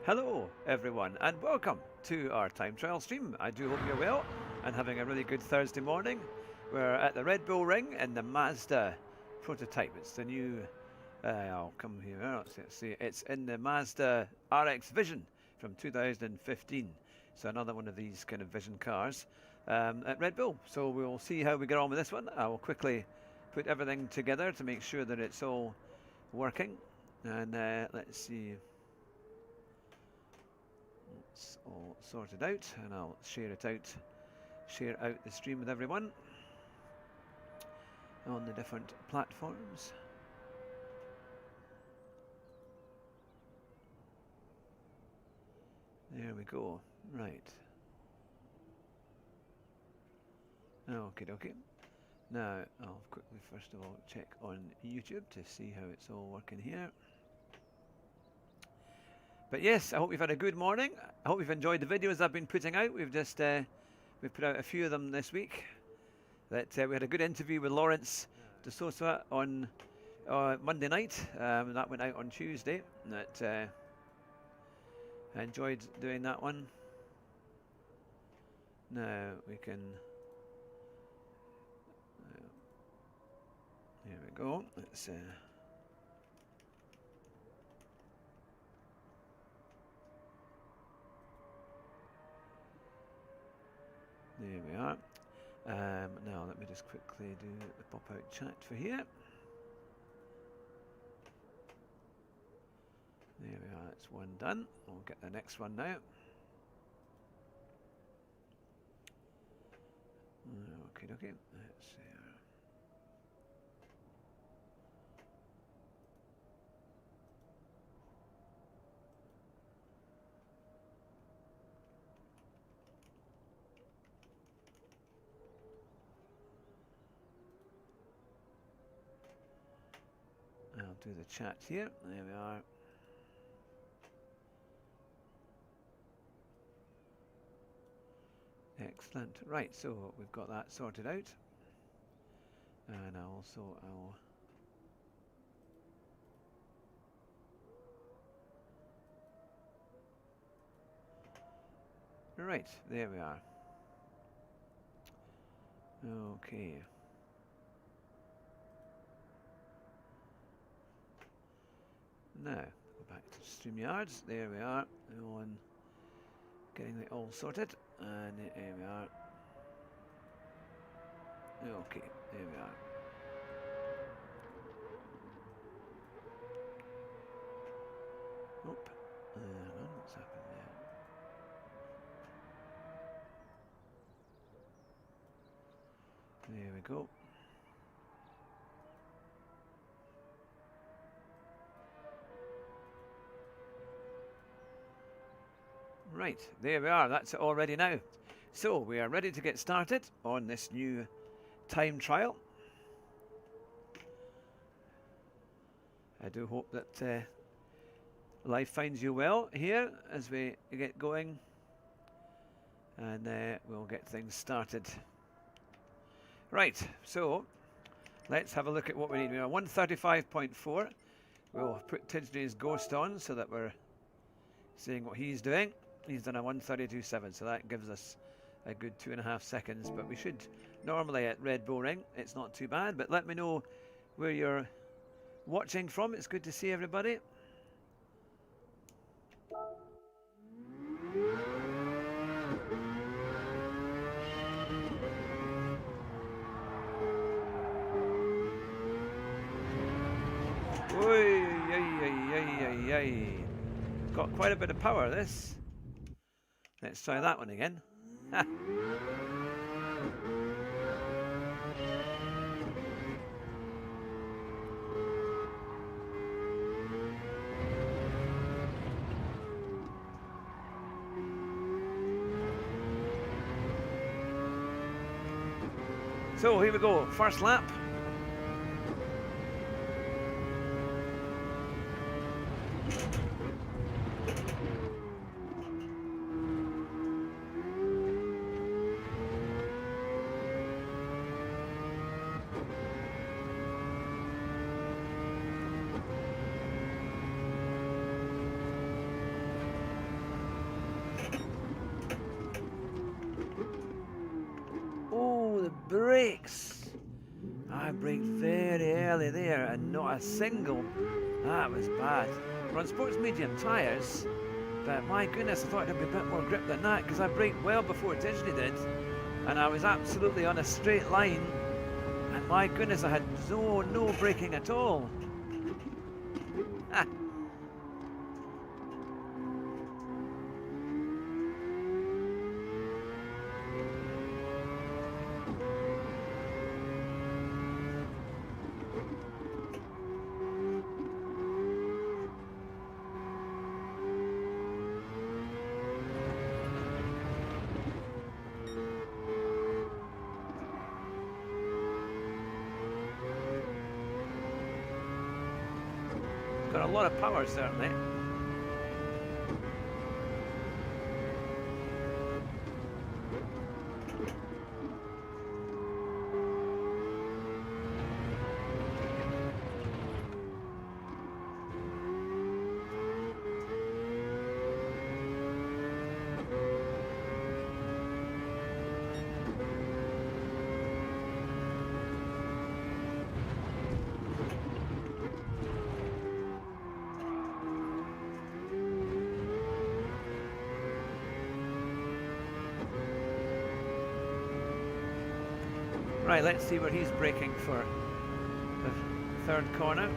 Hello everyone and welcome to our time trial stream. I do hope you're well and having a really good Thursday morning. We're at the Red Bull Ring in the Mazda prototype. It's the new, I'll come here, let's see, it's in the Mazda RX Vision from 2015. So another one of these kind of Vision cars at Red Bull. So we'll see how we get on with this one. I will quickly put everything together to make sure that it's all working. And let's see. It's all sorted out, and I'll share out the stream with everyone on the different platforms. There we go. Right. Okay, okay. Now I'll quickly first of all check on YouTube to see how it's all working here. But yes, I hope you've had a good morning. I hope you've enjoyed the videos I've been putting out. We've just we've put out a few of them this week. That we had a good interview with Lawrence de Sosa on Monday night. That went out on Tuesday. That I enjoyed doing that one. Now we can. Here we go. Let's. There we are. Now let me just quickly do the pop-out chat for here. There we are, that's one done. We'll get the next one now. Okay, okay. Let's see. I'll do the chat here. There we are. Excellent. Right, so we've got that sorted out. And I'll right, there we are. Okay. Now, go back to StreamYards. There we are. On getting it all sorted. And here we are. Okay, there we are. Oop. What's happened there? There we go. Right, there we are, that's it all ready now. So, we are ready to get started on this new time trial. I do hope that life finds you well here as we get going. And we'll get things started. Right, so, let's have a look at what we need. We are 135.4. We'll put Tidney's Ghost on so that we're seeing what he's doing. He's done a 132.7, so that gives us a good 2.5 seconds. But we should normally at Red Bull Ring, it's not too bad. But let me know where you're watching from. It's good to see everybody. Oi, got quite a bit of power, this. Let's try that one again. So here we go, first lap. brakes. I braked very early there and not a single. That was bad. We're on sports medium tyres, but my goodness, I thought it'd be a bit more grip than that because I braked well before Digny did, and I was absolutely on a straight line, and my goodness, I had no braking at all. Got a lot of power, certainly. Right, let's see where he's braking for the third corner.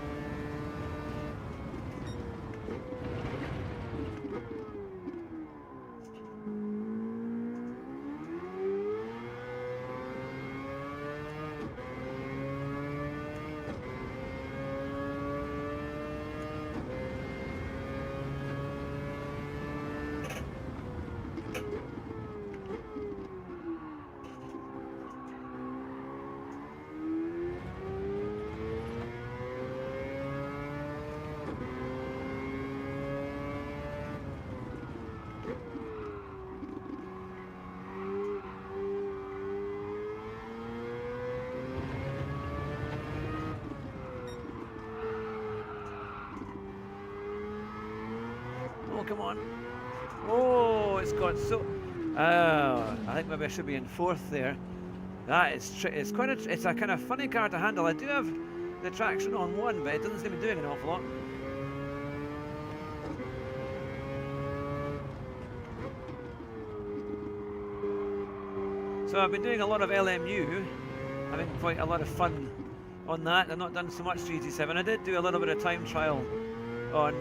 Oh, come on. Oh, it's got so... Oh, I think maybe I should be in fourth there. That is... It's quite a... It's a kind of funny car to handle. I do have the traction on one, but it doesn't seem to be doing an awful lot. So I've been doing a lot of LMU. Having quite a lot of fun on that. I've not done so much GT7. I did do a little bit of time trial on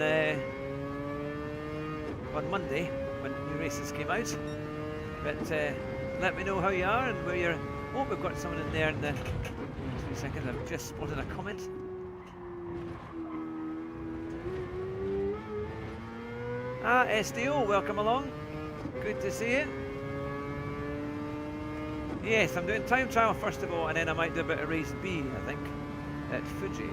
Monday when new races came out. But let me know how you are and where you're. Oh, we've got someone in there in the 2 seconds. I've just spotted a comment. Ah, SDO, welcome along. Good to see you. Yes, I'm doing time trial first of all, and then I might do a bit of race B, I think, at Fuji.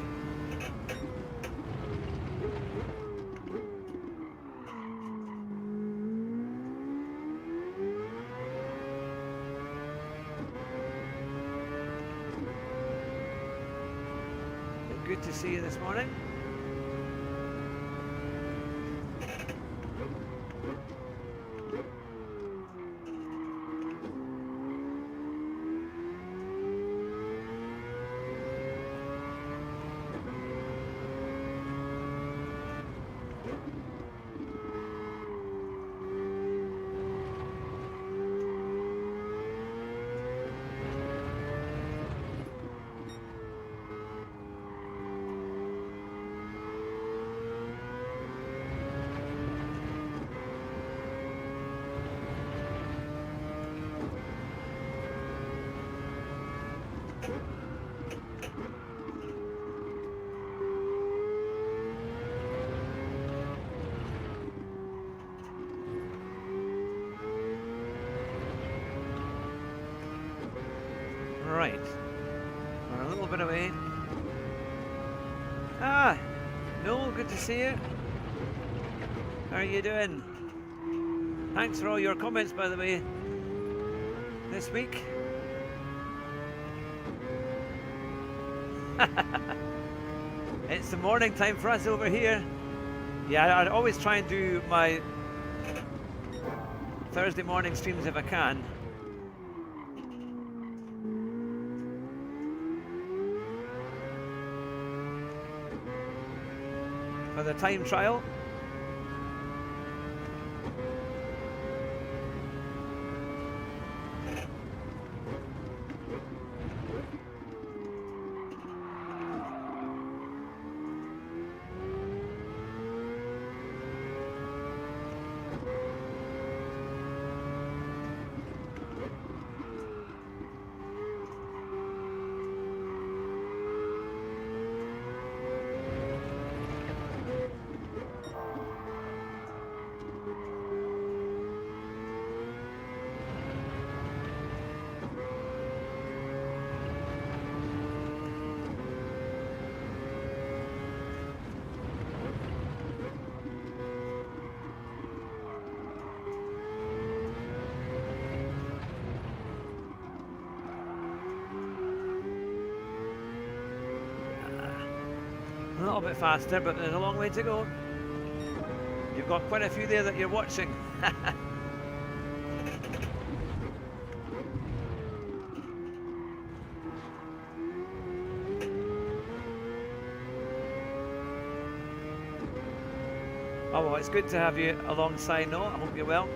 Good to see you this morning. Right, we're a little bit away. Ah, Noel, good to see you. How are you doing? Thanks for all your comments, by the way, this week. It's the morning time for us over here. Yeah, I'd always try and do my Thursday morning streams if I can. for the time trial. A little bit faster, but there's a long way to go. You've got quite a few there that you're watching. Oh well, it's good to have you alongside, Noel. I hope you're well.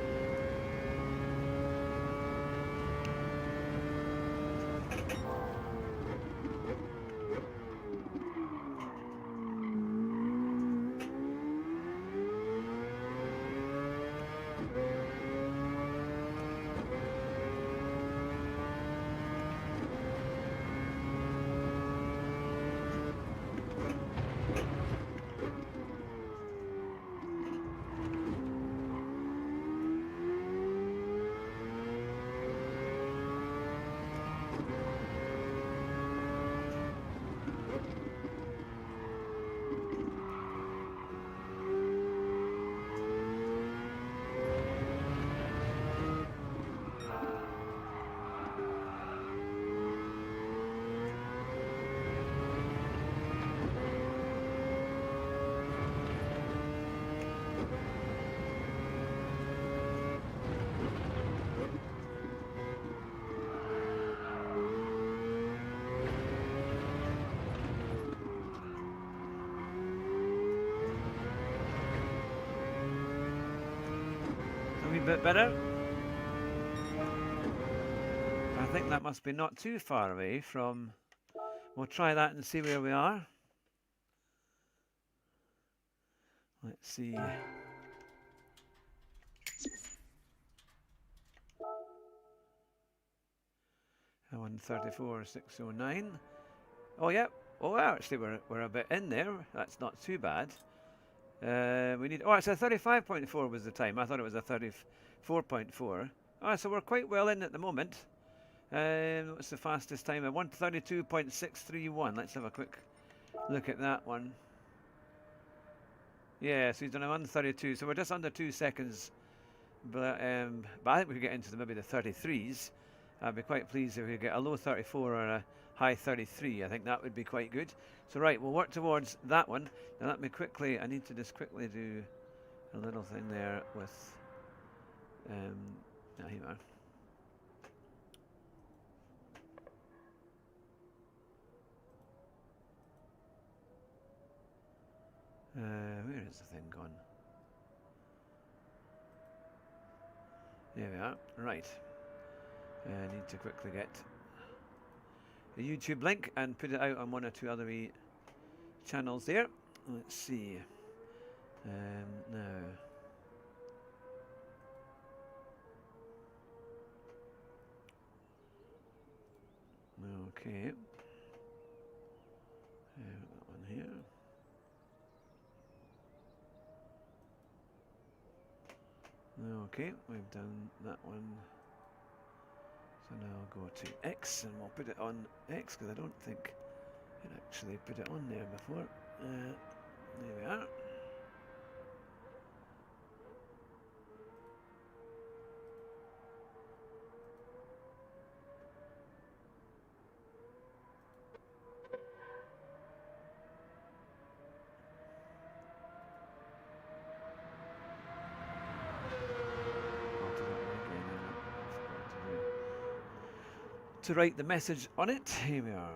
Bit better. I think that must be not too far away from. We'll try that and see where we are. Let's see. 134.609. Oh yeah. Oh, actually we're a bit in there. That's not too bad. We need. Oh, it's a 35.4 was the time. I thought it was a 34.4. Oh, so we're quite well in at the moment. What's the fastest time? 132.631. Let's have a quick look at that one. Yeah, so he's done a 132. So we're just under 2 seconds. But I think we could get into maybe the 33s. I'd be quite pleased if we get a low 34 or a high 33. I think that would be quite good. So right, we'll work towards that one. Now let me quickly, I need to just quickly do a little thing there with, now here we are. Where is the thing gone? There we are, right. I need to quickly get the YouTube link and put it out on one or two other wee channels there. Let's see. Now. Okay. That one here. Okay, we've done that one. So now I'll go to X and we'll put it on X because I don't think it actually put it on there before. There we are. To write the message on it. Here we are.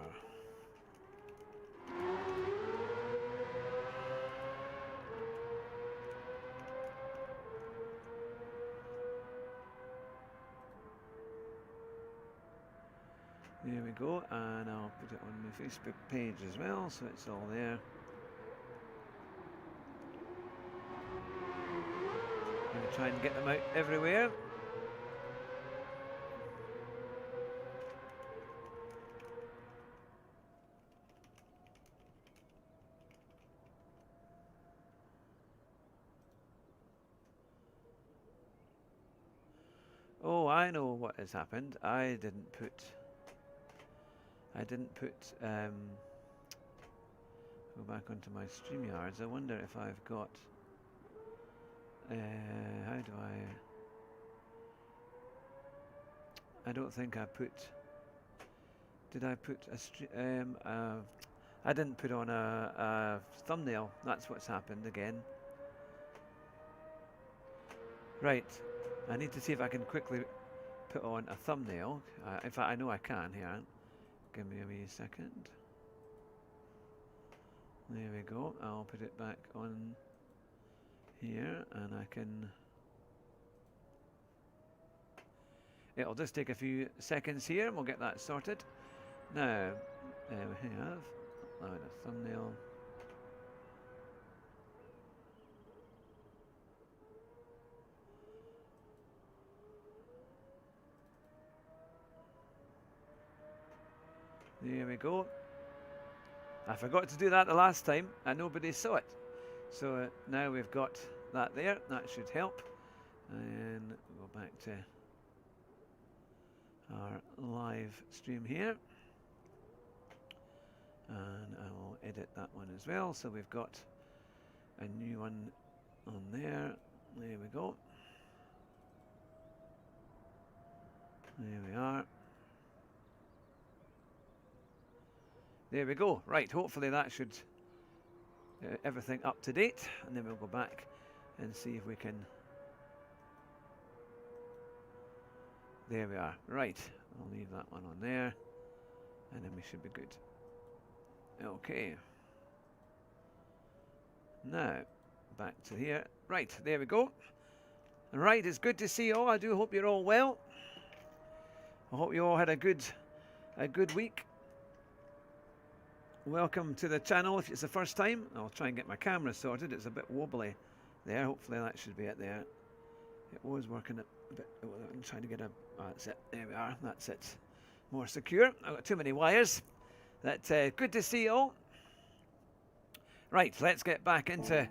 There we go, and I'll put it on my Facebook page as well, so it's all there. I'm going to try and get them out everywhere. Oh, I know what has happened. I didn't put go back onto my StreamYards. I wonder if I've got how do I don't think I put, did I put I didn't put on a thumbnail. That's what's happened again. Right, I need to see if I can quickly put on a thumbnail. In fact, I know I can here. Give me a wee second. There we go. I'll put it back on here, and I can. It'll just take a few seconds here, and we'll get that sorted. Now, we have upload a thumbnail. There we go. I forgot to do that the last time and nobody saw it. So now we've got that there. That should help. And we'll go back to our live stream here. And I will edit that one as well. So we've got a new one on there. There we go. There we are. There we go. Right, hopefully that should everything up to date, and then we'll go back and see if we can. There we are. Right, I'll leave that one on there, and then we should be good. Okay. Now back to here. Right, there we go. Right, it's good to see you all. I do hope you're all well. I hope you all had a good week. Welcome to the channel. If it's the first time, I'll try and get my camera sorted. It's a bit wobbly there. Hopefully that should be it there. It was working a bit. I'm trying to get a. Oh, that's it. There we are. That's it. More secure. I've got too many wires. That's good to see you all. Right, let's get back into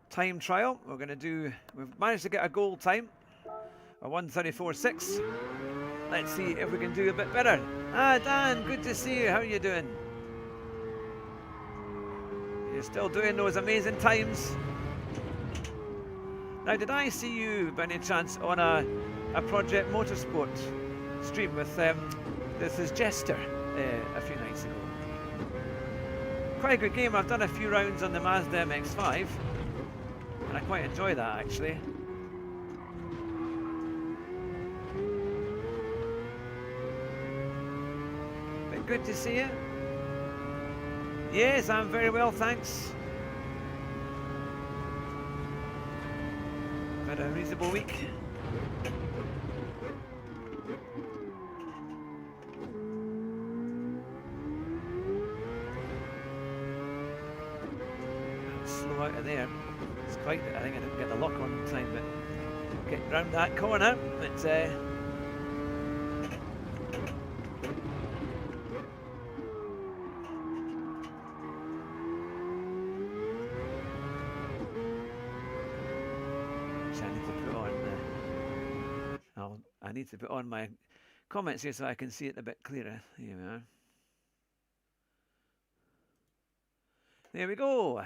time trial. We're going to do. We've managed to get a goal time, a 1:34.6. Let's see if we can do a bit better. Ah, Dan, good to see you. How are you doing? You're still doing those amazing times. Now, did I see you by any chance on a Project Motorsport stream with this is Jester a few nights ago? Quite a good game. I've done a few rounds on the Mazda MX-5, and I quite enjoy that actually. Good to see you. Yes, I'm very well, thanks. Had a reasonable week. Slow out of there. It's quite. I think I didn't get the lock on in time, but get round that corner. It's I need to put on my comments here so I can see it a bit clearer. Here we are. There we go.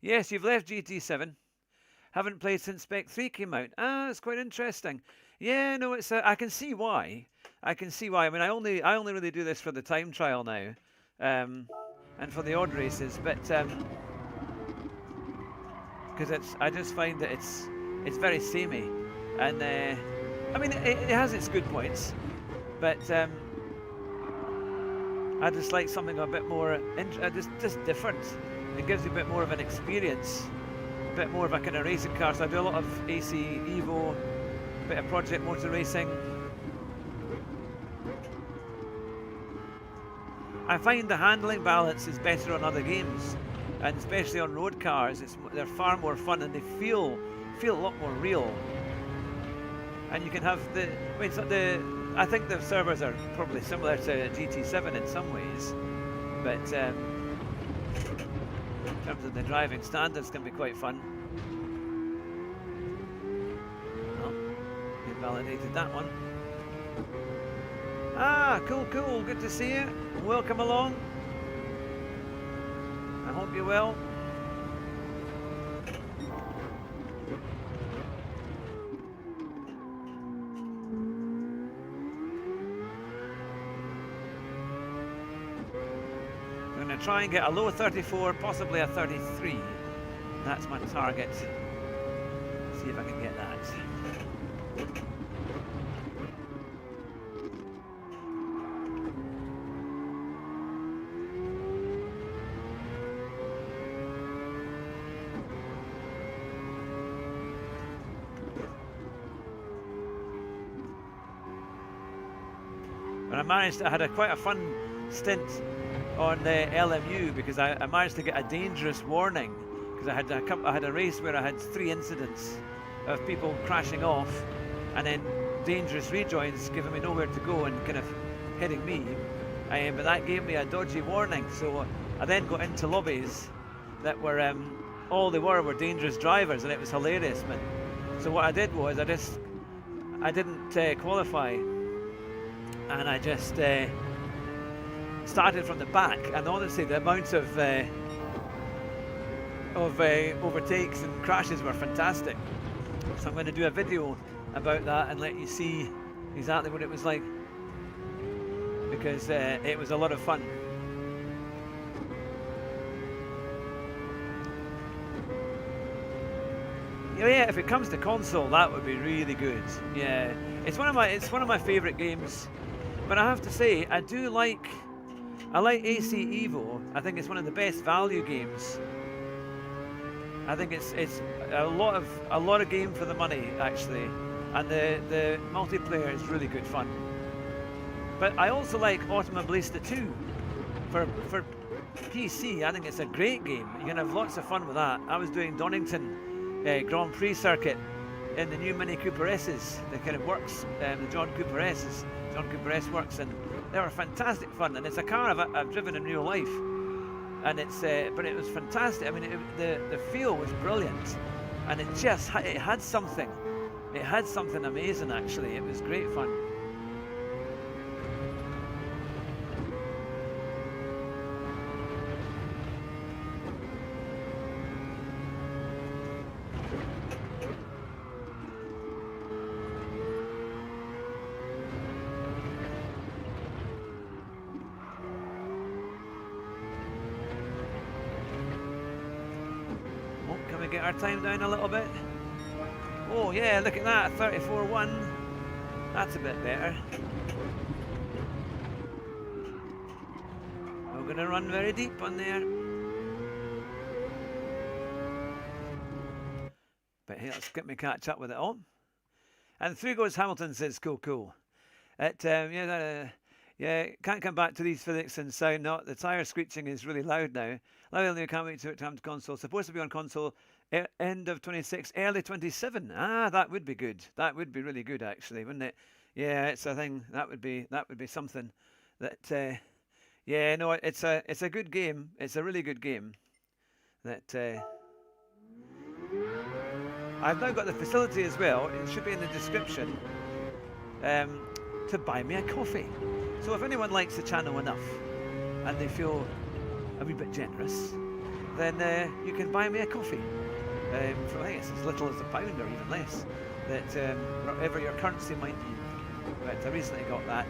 Yes, you've left GT7. Haven't played since Spec 3 came out. Ah, it's quite interesting. Yeah, no, it's. I can see why. I can see why. I mean, I only really do this for the time trial now, and for the odd races, but because I just find that it's very samey, and I mean it has its good points, but I just like something a bit more just different. It gives you a bit more of an experience, a bit more of a kind of racing car. So I do a lot of AC Evo, a bit of Project Motor Racing, I find the handling balance is better on other games, and especially on road cars. They're far more fun, and they feel a lot more real. And you can have I think the servers are probably similar to GT7 in some ways, but in terms of the driving standards, can be quite fun. Oh, invalidated that one. Ah, cool, good to see you. Welcome along. I hope you're well. I'm going to try and get a low 34, possibly a 33. That's my target. See if I can get that. I had quite a fun stint on the LMU because I managed to get a dangerous warning because I had a race where I had 3 incidents of people crashing off and then dangerous rejoins giving me nowhere to go and kind of hitting me, but that gave me a dodgy warning. So I then got into lobbies that were all they were dangerous drivers, and it was hilarious, man. So what I did was I didn't qualify. And I just started from the back, and honestly, the amount of overtakes and crashes were fantastic. So I'm going to do a video about that and let you see exactly what it was like, because it was a lot of fun. Yeah, if it comes to console, that would be really good. Yeah, it's one of my favourite games. But I have to say, I like AC Evo. I think it's one of the best value games. I think it's a lot of game for the money, actually, and the multiplayer is really good fun. But I also like Automobilista 2 for PC. I think it's a great game. You can have lots of fun with that. I was doing Donington Grand Prix circuit in the new Mini Cooper S's, the kind of works, the John Cooper S's. John Cooper S works, and they were fantastic fun. And it's a car I've driven in real life, and but it was fantastic. I mean, the feel was brilliant, and it had something amazing. Actually, it was great fun. Get our time down a little bit. Oh yeah, look at that, 34.1. That's a bit better. We're going to run very deep on there. But hey, let's get me catch up with it all. And through goes Hamilton, says cool. Yeah, can't come back to these physics and sound. Not the tire screeching is really loud now. Loudly, can't wait to come to console. Supposed to be on console end of 26, early 27. Ah, that would be good. That would be really good, actually, wouldn't it? Yeah, it's a thing. That would be something. That yeah, no, it's a good game. It's a really good game. That I've now got the facility as well. It should be in the description. To buy me a coffee. So if anyone likes the channel enough and they feel a wee bit generous, then you can buy me a coffee for, I guess, as little as £1 or even less, that whatever your currency might be. But I recently got that.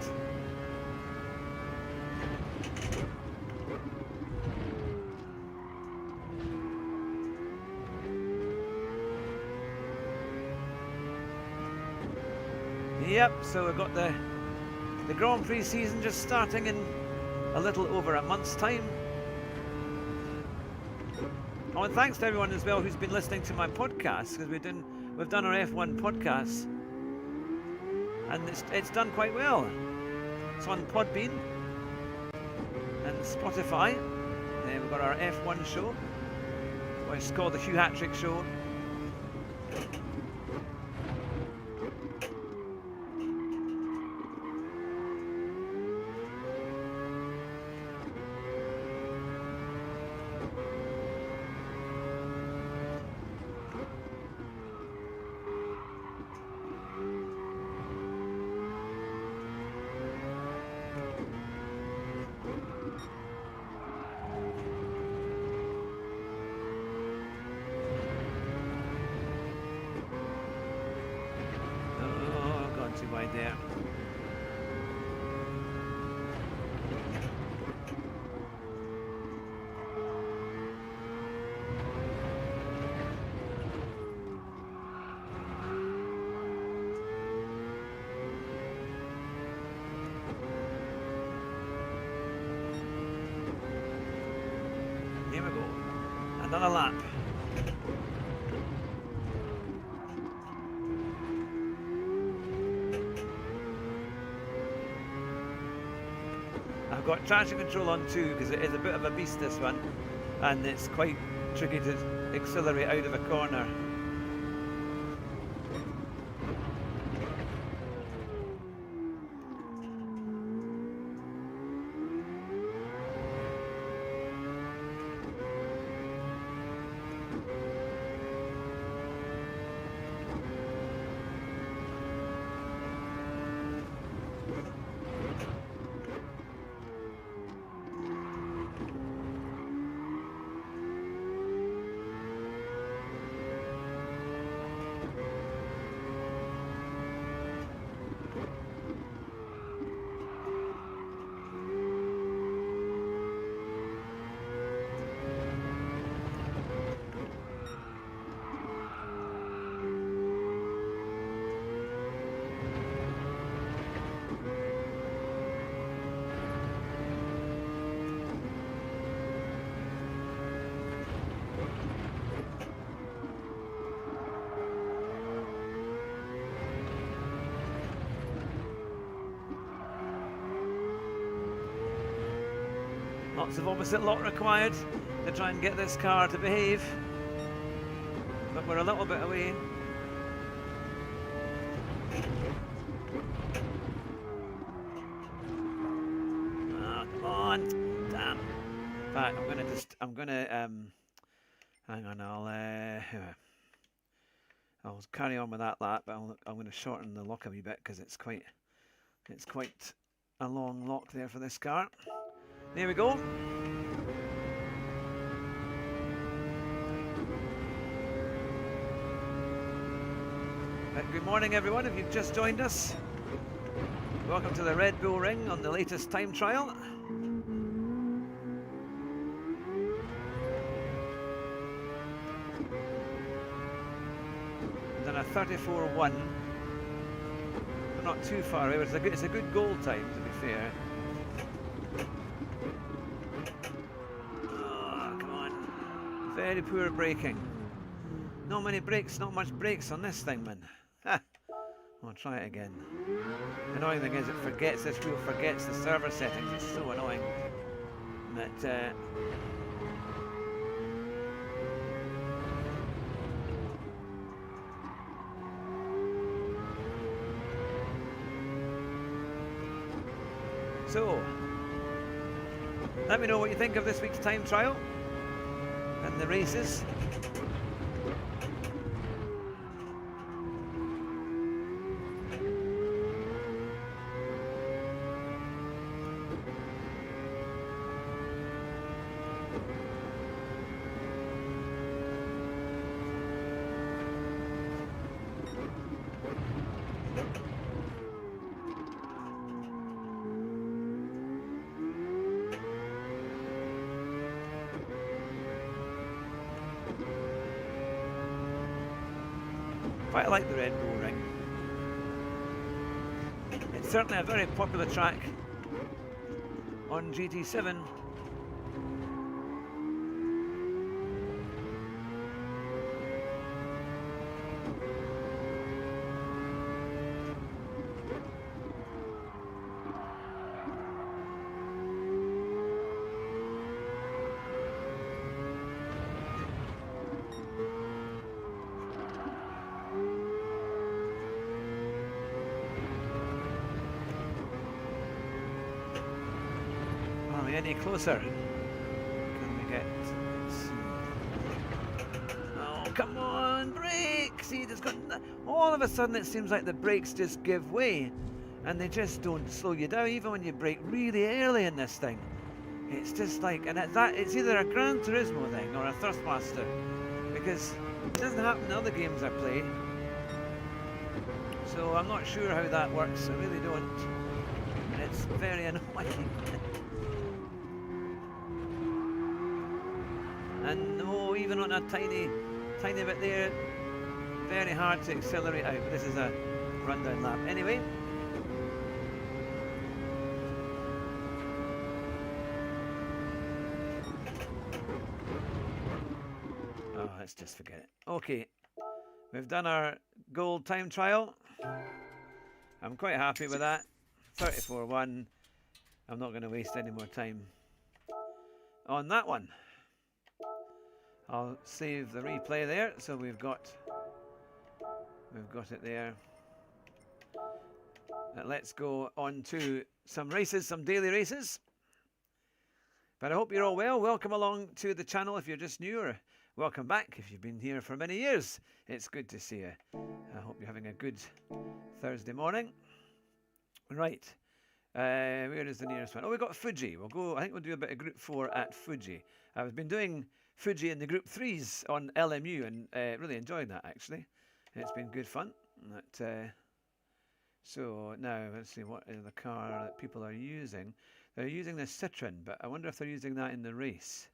Yep, so we've got the Grand Prix season just starting in a little over a month's time. Oh, and thanks to everyone as well who's been listening to my podcast, because we've done our F1 podcast, and it's done quite well. It's on Podbean, and Spotify. Then we've got our F1 show. Well, it's called the Hugh Hattrick Show. Too wide there. Here we go. Another lap. I've got traction control on too because it is a bit of a beast, this one, and it's quite tricky to accelerate out of a corner. Lots of opposite lock required to try and get this car to behave, but we're a little bit away. Ah, come on, damn. In fact, hang on, I'll carry on with that lap, but I'm going to shorten the lock a wee bit because it's quite a long lock there for this car. There we go. Good morning, everyone. If you've just joined us, welcome to the Red Bull Ring on the latest time trial. Done a 34.1. We're not too far away. It's a good goal time, to be fair. Very poor braking. Not many brakes, not much brakes on this thing, man. Ha! I'll try it again. The annoying thing is this wheel forgets the server settings. It's so annoying. That So, let me know what you think of this week's time trial and the races. Quite like the Red Bull Ring. It's certainly a very popular track on GT7. any closer? Can we get... Let's see. Oh, come on, brake! See, there's got... All of a sudden it seems like the brakes just give way. And they just don't slow you down, even when you brake really early in this thing. It's just like... And it's either a Gran Turismo thing or a Thrustmaster. Because it doesn't happen in other games I play. So I'm not sure how that works, I really don't. And it's very annoying. And oh, even on a tiny bit there, very hard to accelerate out. But this is a rundown lap. Anyway. Oh, let's just forget it. Okay, we've done our gold time trial. I'm quite happy with that. 34-1. I'm not going to waste any more time on that one. I'll save the replay there, so we've got it there. Let's go on to some races, some daily races. But I hope you're all well. Welcome along to the channel if you're just new, or welcome back if you've been here for many years. It's good to see you. I hope you're having a good Thursday morning. Right. Where is the nearest one? Oh, we've got Fuji. We'll go, I think we'll do a bit of Group 4 at Fuji. I've been doing Fuji in the Group 3s on LMU and really enjoying that, actually. It's been good fun. So now, let's see, what is the car that people are using? They're using the Citroen, but I wonder if they're using that in the race.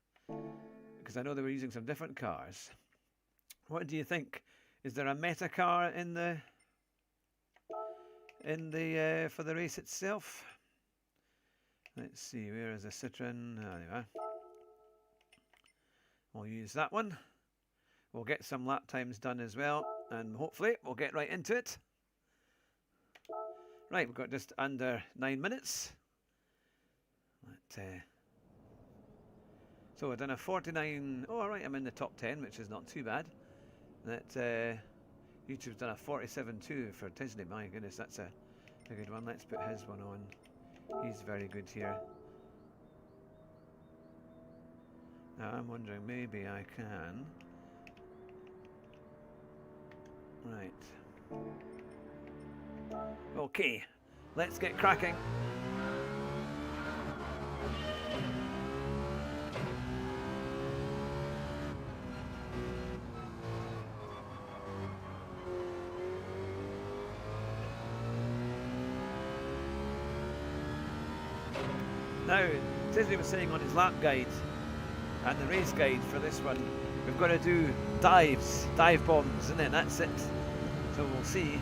Because I know they were using some different cars. What do you think? Is there a meta car in the for the race itself? Let's see, where is the Citroen? Oh, there you are. We'll use that one. We'll get some lap times done as well, and hopefully we'll get right into it. Right, we've got just under 9 minutes. So we've done a 49. Oh, all right, I'm in the top 10, which is not too bad. That YouTube's done a 47.2 for Disney. My goodness, that's a good one. Let's put his one on. He's very good here. Now I'm wondering, maybe I can. Right. Okay, let's get cracking. Now, Disney was saying on his lap guide and the race guide for this one, we've got to do dive bombs, isn't it? That's it. So we'll see.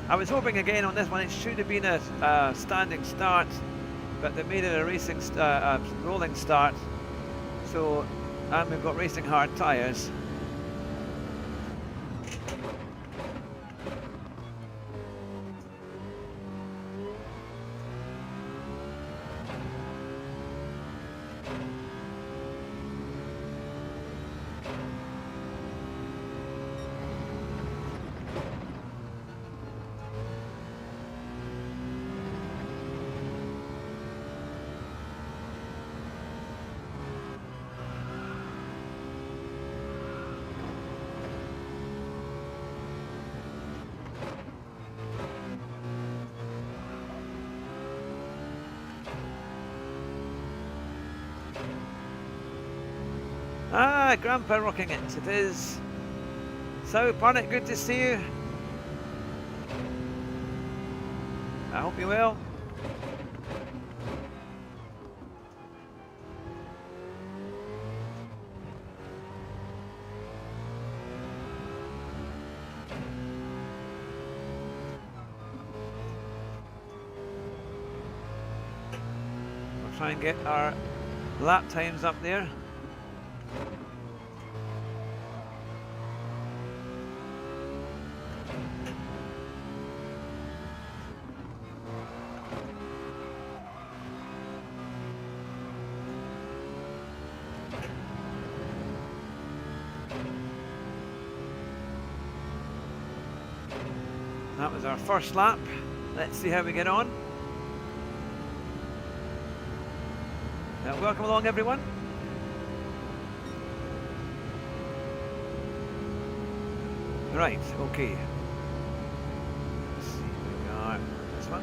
I was hoping again on this one it should have been a standing start, but they made it a rolling start. So, and we've got racing hard tyres. Ah, Grandpa rocking it. It is. So, Barnett, good to see you. I hope you're well. We'll try and get our lap times up there. That was our first lap. Let's see how we get on. Welcome along, everyone. Right, okay. Let's see, we are this one.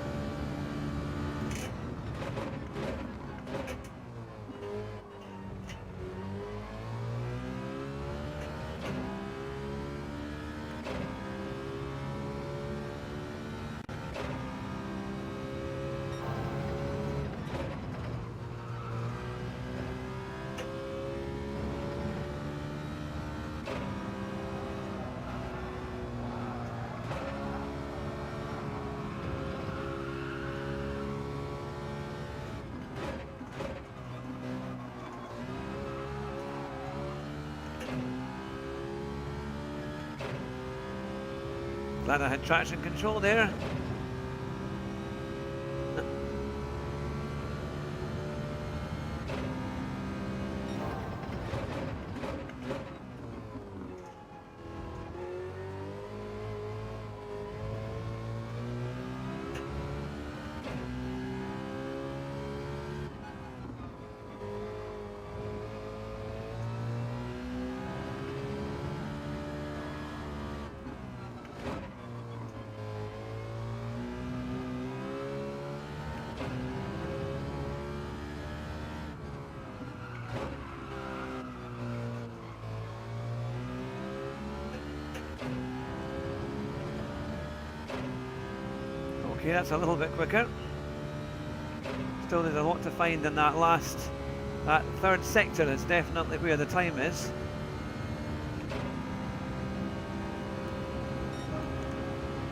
Glad I had traction control there. Okay, that's a little bit quicker. Still there's a lot to find in that third sector is definitely where the time is.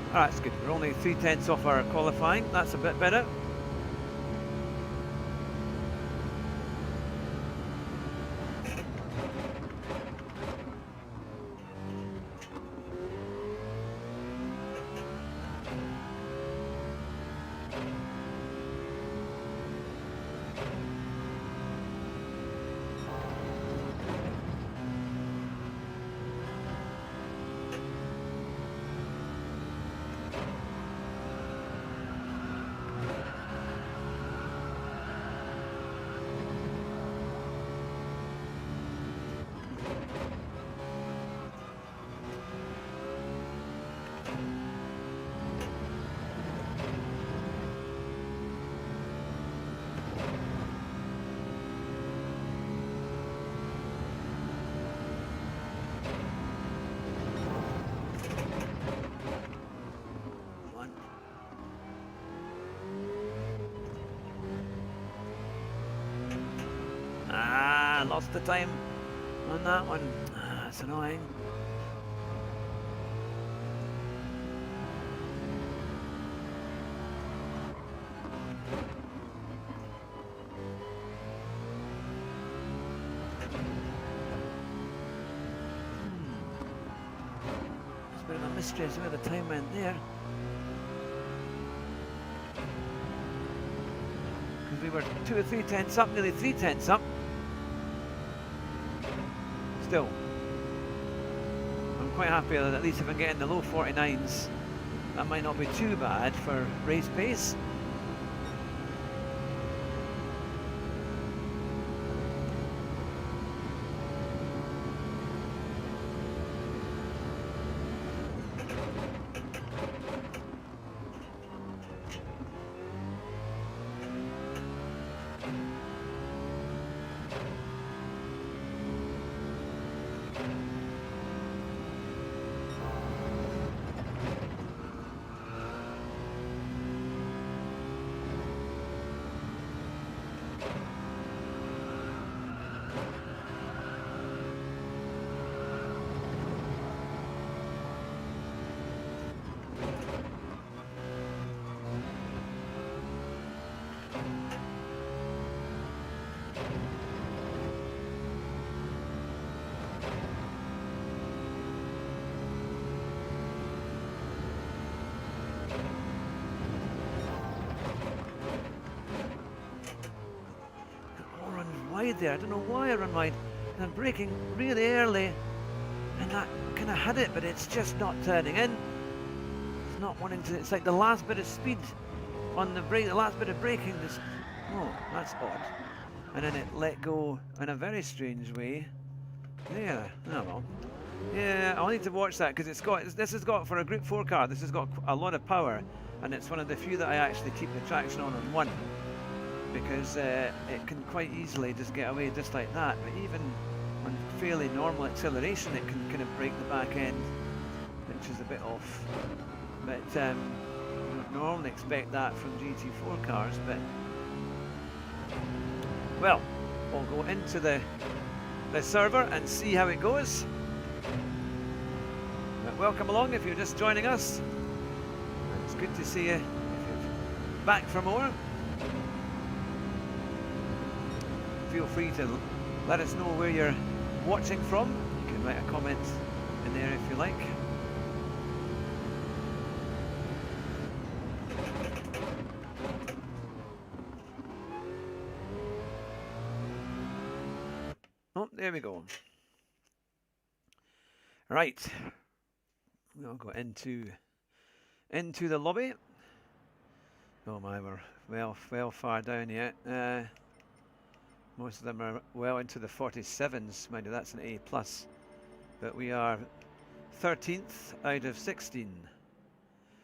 Alright, that's good. We're only 3/10 off our qualifying. That's a bit better. Lost the time on that one. That's annoying. It's a bit of a mystery as to where the time went there. Because we were 2 or 3/10 up, nearly 3/10 up. Still, I'm quite happy that at least if I get in the low 49s, that might not be too bad for race pace. There. I don't know why I run wide. And I'm braking really early and that kind of had it, but it's just not turning in. It's not wanting to. It's like the last bit of speed on the brake, the last bit of braking. Just, oh, that's odd. and then it let go in a very strange way. There, oh well. Yeah, I'll need to watch that because this has got, for a Group 4 car, this has got a lot of power, and it's one of the few that I actually keep the traction on one, because it can quite easily just get away just like that, but even on fairly normal acceleration it can kind of break the back end, which is a bit off. But you don't normally expect that from GT4 cars, but well, we'll go into the server and see how it goes. But welcome along if you're just joining us. It's good to see you. If you're back for more, feel free to let us know where you're watching from. You can write a comment in there if you like. Oh, there we go. Right, we'll go into the lobby. Oh my, we're well far down yet. Most of them are well into the 47s. Mind you, that's an A+. But we are 13th out of 16.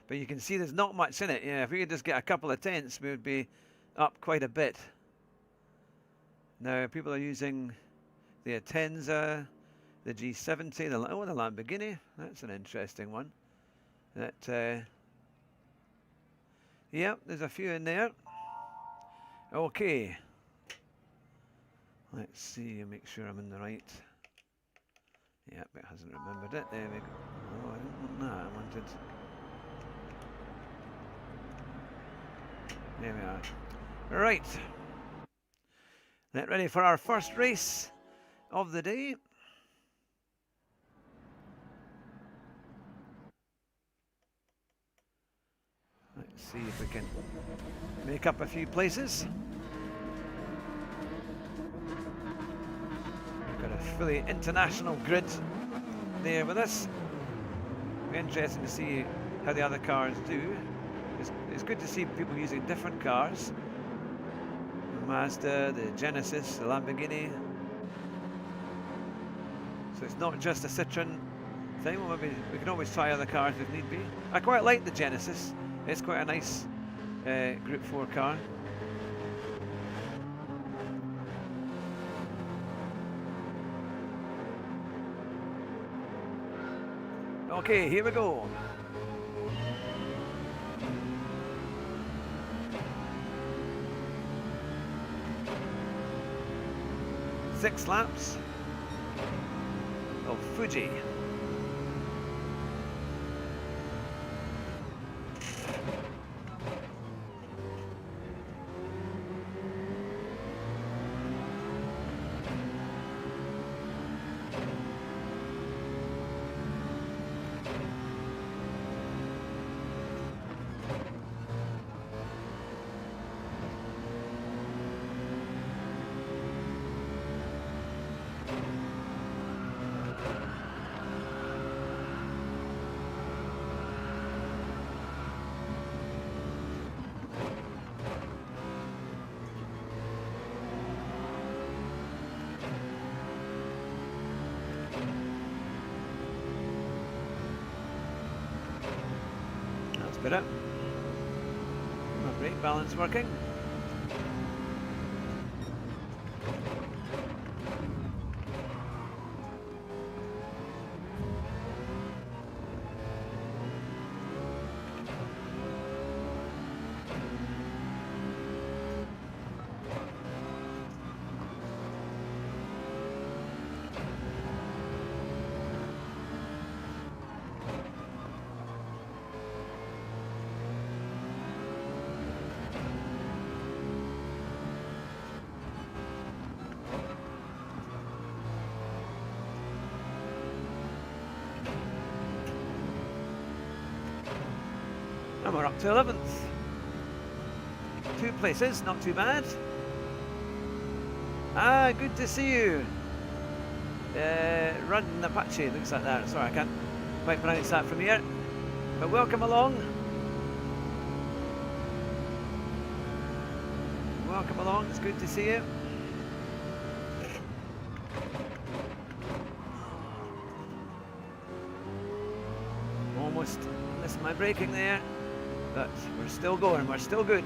But you can see there's not much in it. Yeah, if we could just get a couple of tenths, we would be up quite a bit. Now, people are using the Atenza, the G70, the Lamborghini. That's an interesting one. That, yeah, there's a few in there. Okay. Let's see, make sure I'm in the right. Yep, it hasn't remembered it. There we go. Oh, I don't want that. I wanted. There we are. Right. Get ready for our first race of the day. Let's see if we can make up a few places. Got a fully international grid there with us. It'll be interesting to see how the other cars do. It's good to see people using different cars. The Mazda, the Genesis, the Lamborghini. So it's not just a Citroen thing. Well, maybe we can always try other cars if need be. I quite like the Genesis. It's quite a nice Group 4 car. Okay, here we go. Six laps of Fuji. Better. My brake balance working. And we're up to 11th. 2 places, not too bad. Ah, good to see you. Run Apache, looks like that. Sorry, I can't quite pronounce that from here. But welcome along. Welcome along, it's good to see you. almost missed my braking there, but we're still going, we're still good.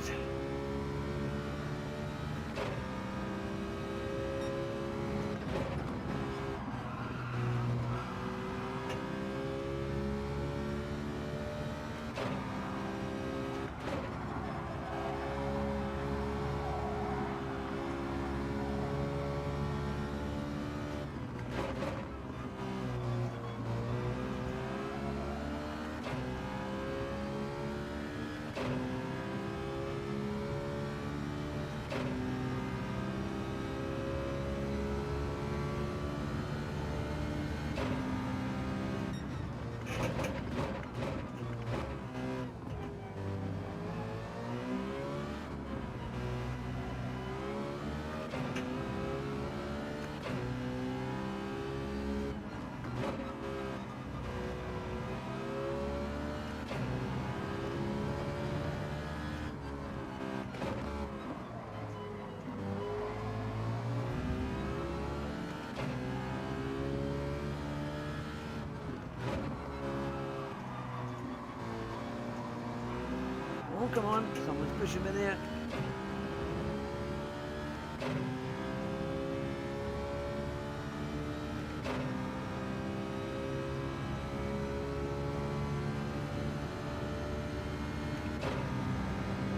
Oh, come on, someone's pushing me there.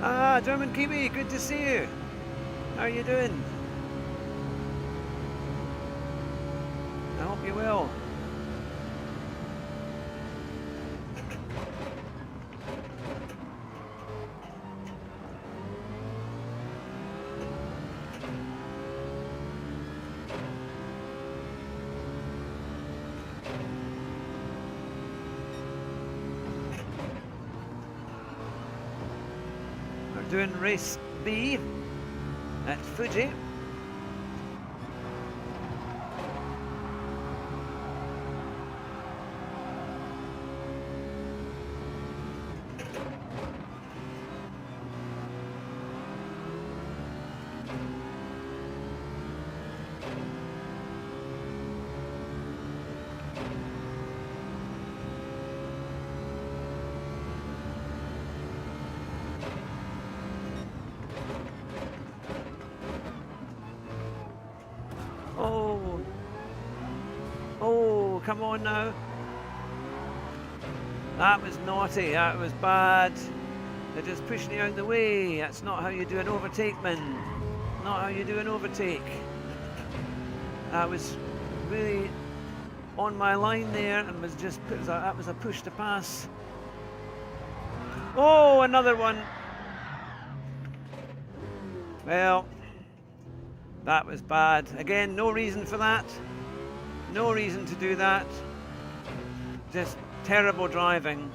Ah, German Kiwi, good to see you. How are you doing? I hope you're well. Doing race B at Fuji. Oh, come on now. That was naughty, that was bad. They're just pushing you out of the way. That's not how you do an overtake, man. Not how you do an overtake. That was really on my line there and was just, that was a push to pass. Oh, another one. Well, that was bad. Again, no reason for that. No reason to do that. Just terrible driving.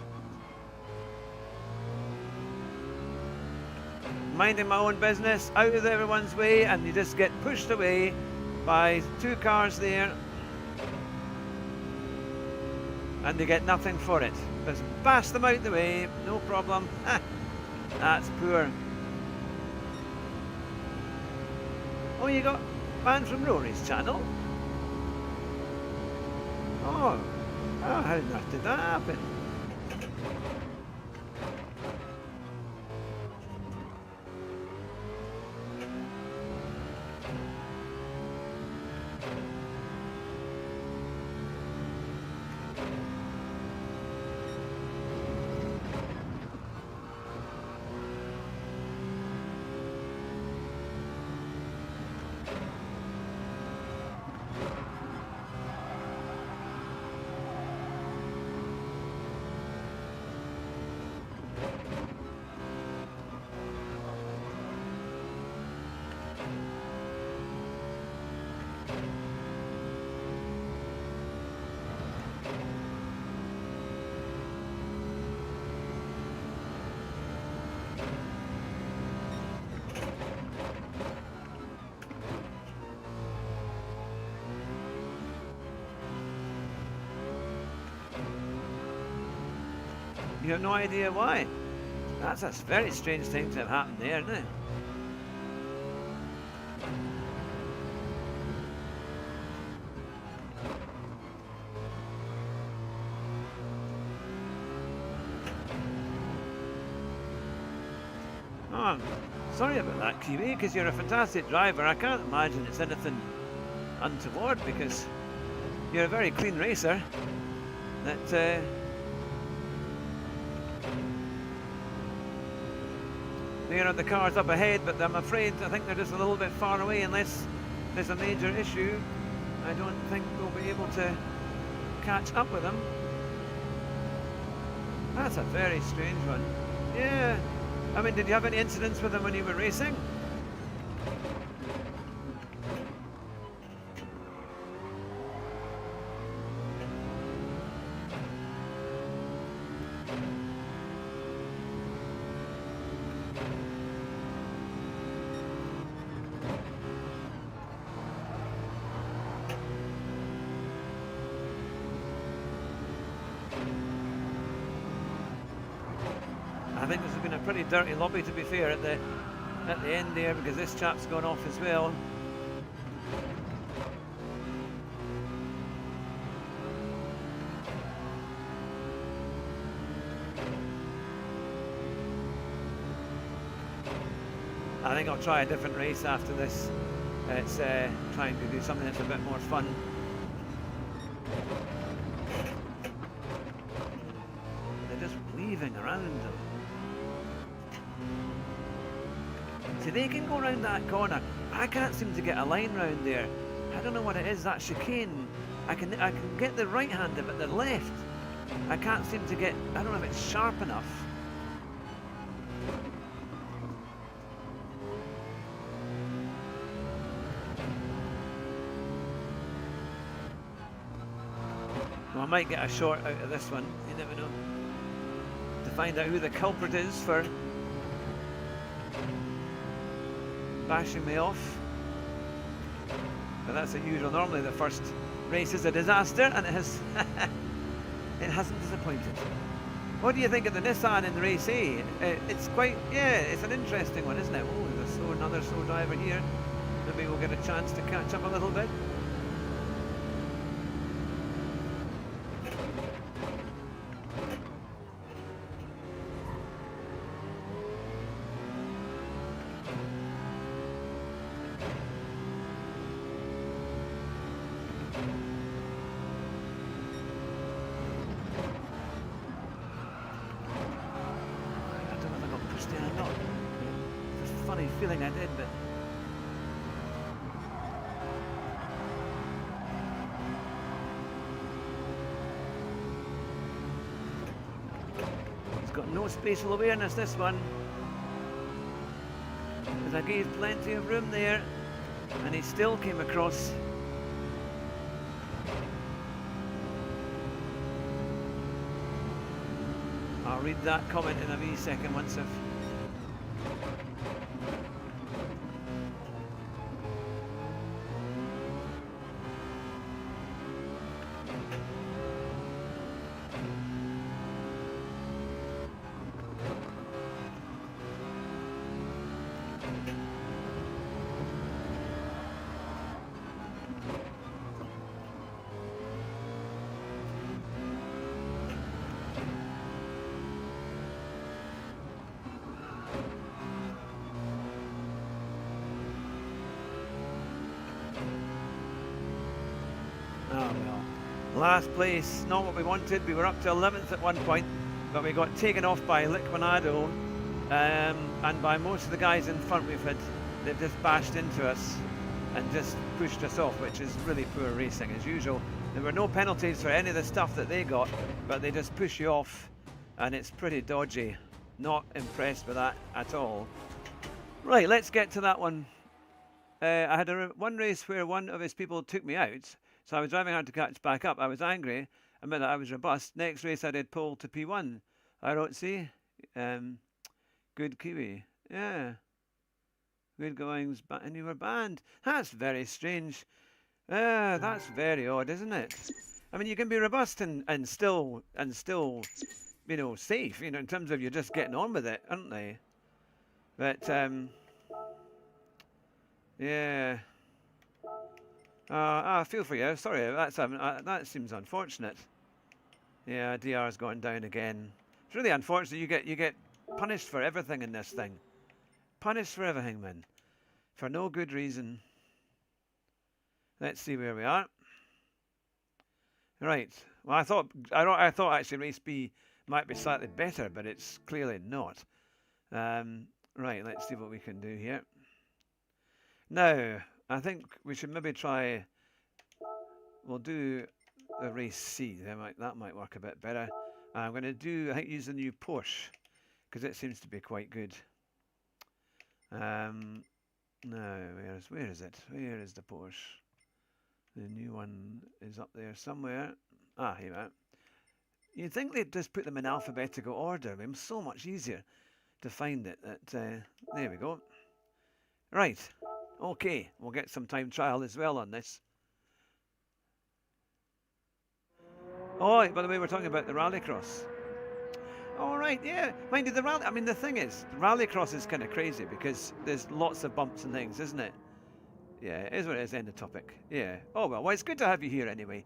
Minding my own business, out of everyone's way, and you just get pushed away by two cars there. And they get nothing for it. Just pass them out the way, no problem. That's poor. Oh, you got banned from Rory's channel? Oh, how did that happen? You have no idea why. That's a very strange thing to have happened there, isn't it? Oh, I'm sorry about that, Kiwi, because you're a fantastic driver. I can't imagine it's anything untoward, because you're a very clean racer. That there are the cars up ahead, but I'm afraid I think they're just a little bit far away. Unless there's a major issue, I don't think we'll be able to catch up with them. That's a very strange one. Yeah. I mean, did you have any incidents with them when you were racing? I think this has been a pretty dirty lobby, to be fair, at the end there, because this chap's gone off as well. I think I'll try a different race after this. It's trying to do something that's a bit more fun. They're just weaving around them. See, they can go around that corner. I can't seem to get a line round there. I don't know what it is, that chicane. I can get the right hand of it, the left. I can't seem to get, I don't know if it's sharp enough. Well, I might get a short out of this one, you never know. To find out who the culprit is for bashing me off. But that's the usual. Normally the first race is a disaster, and it has it hasn't disappointed. What do you think of the Nissan in race A? It's quite, yeah, it's an interesting one, isn't it? Oh, there's another slow driver here. Maybe we'll get a chance to catch up a little bit. Feeling I did, but he's got no spatial awareness, this one, because I gave plenty of room there and he still came across. I'll read that comment in a wee second once I've last place, not what we wanted. We were up to 11th at one point, but we got taken off by Liquinado and by most of the guys in front. They've just bashed into us and just pushed us off, which is really poor racing as usual. There were no penalties for any of the stuff that they got, but they just push you off, and it's pretty dodgy. Not impressed with that at all. Right, let's get to that one. I had one race where one of his people took me out. So I was driving hard to catch back up. I was angry, admit that I was robust. Next race I did pole to P1. I don't see. Good Kiwi. Yeah. Good goings, and you were banned. That's very strange. That's very odd, isn't it? I mean, you can be robust and still, you know, safe, you know, in terms of you're just getting on with it, aren't they? But, yeah. I feel for you. Sorry, that seems unfortunate. Yeah, DR's gone down again. It's really unfortunate. You get punished for everything in this thing. Punished for everything, man. For no good reason. Let's see where we are. Right. Well, I thought actually race B might be slightly better, but it's clearly not. Right. Let's see what we can do here. Now, I think we should maybe try. We'll do a race C. That might work a bit better. I'm going to do. I think use the new Porsche because it seems to be quite good. Now, where is it? Where is the Porsche? The new one is up there somewhere. Ah, here we are. You'd think they'd just put them in alphabetical order. I mean, it's so much easier to find it. There we go. Right. Okay. We'll get some time trial as well on this. Oh, by the way, we're talking about the Rallycross. All right, yeah. Mind you, the thing is, the Rallycross is kind of crazy because there's lots of bumps and things, isn't it? Yeah, it is what it is. End of topic. Yeah. Oh, well, it's good to have you here anyway.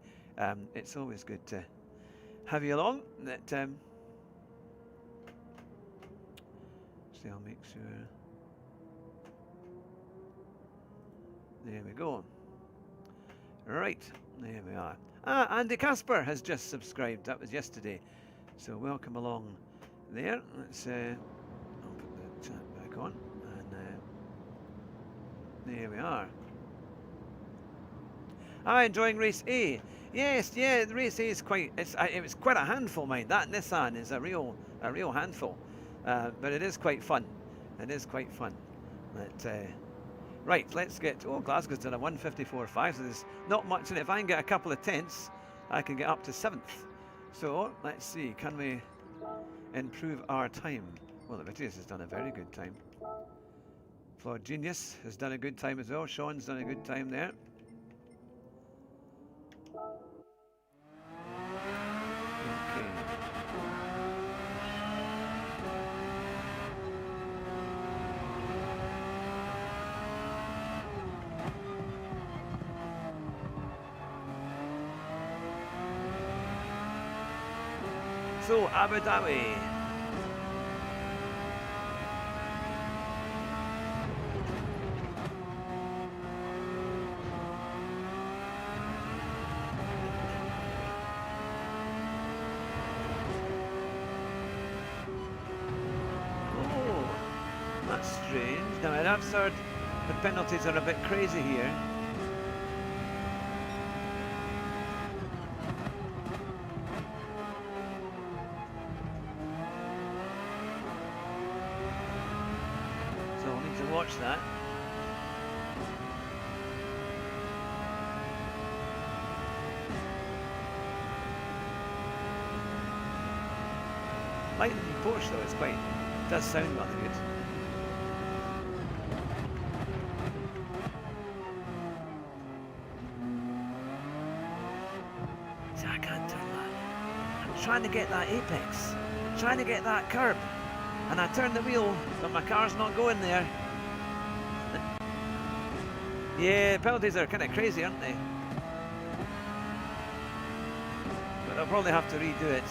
It's always good to have you along. See, I'll make sure. There we go. Right, there we are. Ah, Andy Casper has just subscribed. That was yesterday. So welcome along there. Let's I'll put the chat back on. And there we are. Enjoying race A. Yes, yeah, the race A is quite. It was quite a handful, mind. That Nissan is a real handful, but it is quite fun. It is quite fun. Right, let's get. Oh, Glasgow's done a 1:54.5, so there's not much in it. If I can get a couple of tenths, I can get up to 7th. So let's see, can we improve our time? Well, the Vitius has done a very good time. Flawed Genius has done a good time as well. Sean's done a good time there. Okay. So, Abu Dhabi. Oh, that's strange. Now, I've heard the penalties are a bit crazy here. Watch that. Like the Porsche though, it does sound rather good. See, I can't turn that. I'm trying to get that apex, trying to get that curb, and I turn the wheel, but my car's not going there. Yeah, penalties are kind of crazy, aren't they? But they'll probably have to redo it.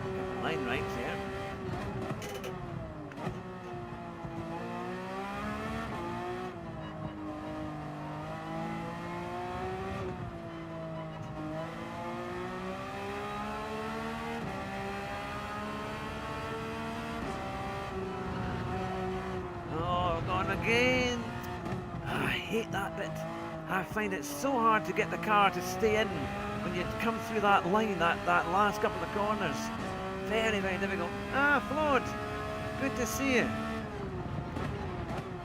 Get the line right here. Again. I hate that bit. I find it so hard to get the car to stay in when you come through that line, that last couple of corners. Very, very difficult. Flawed. Good to see you.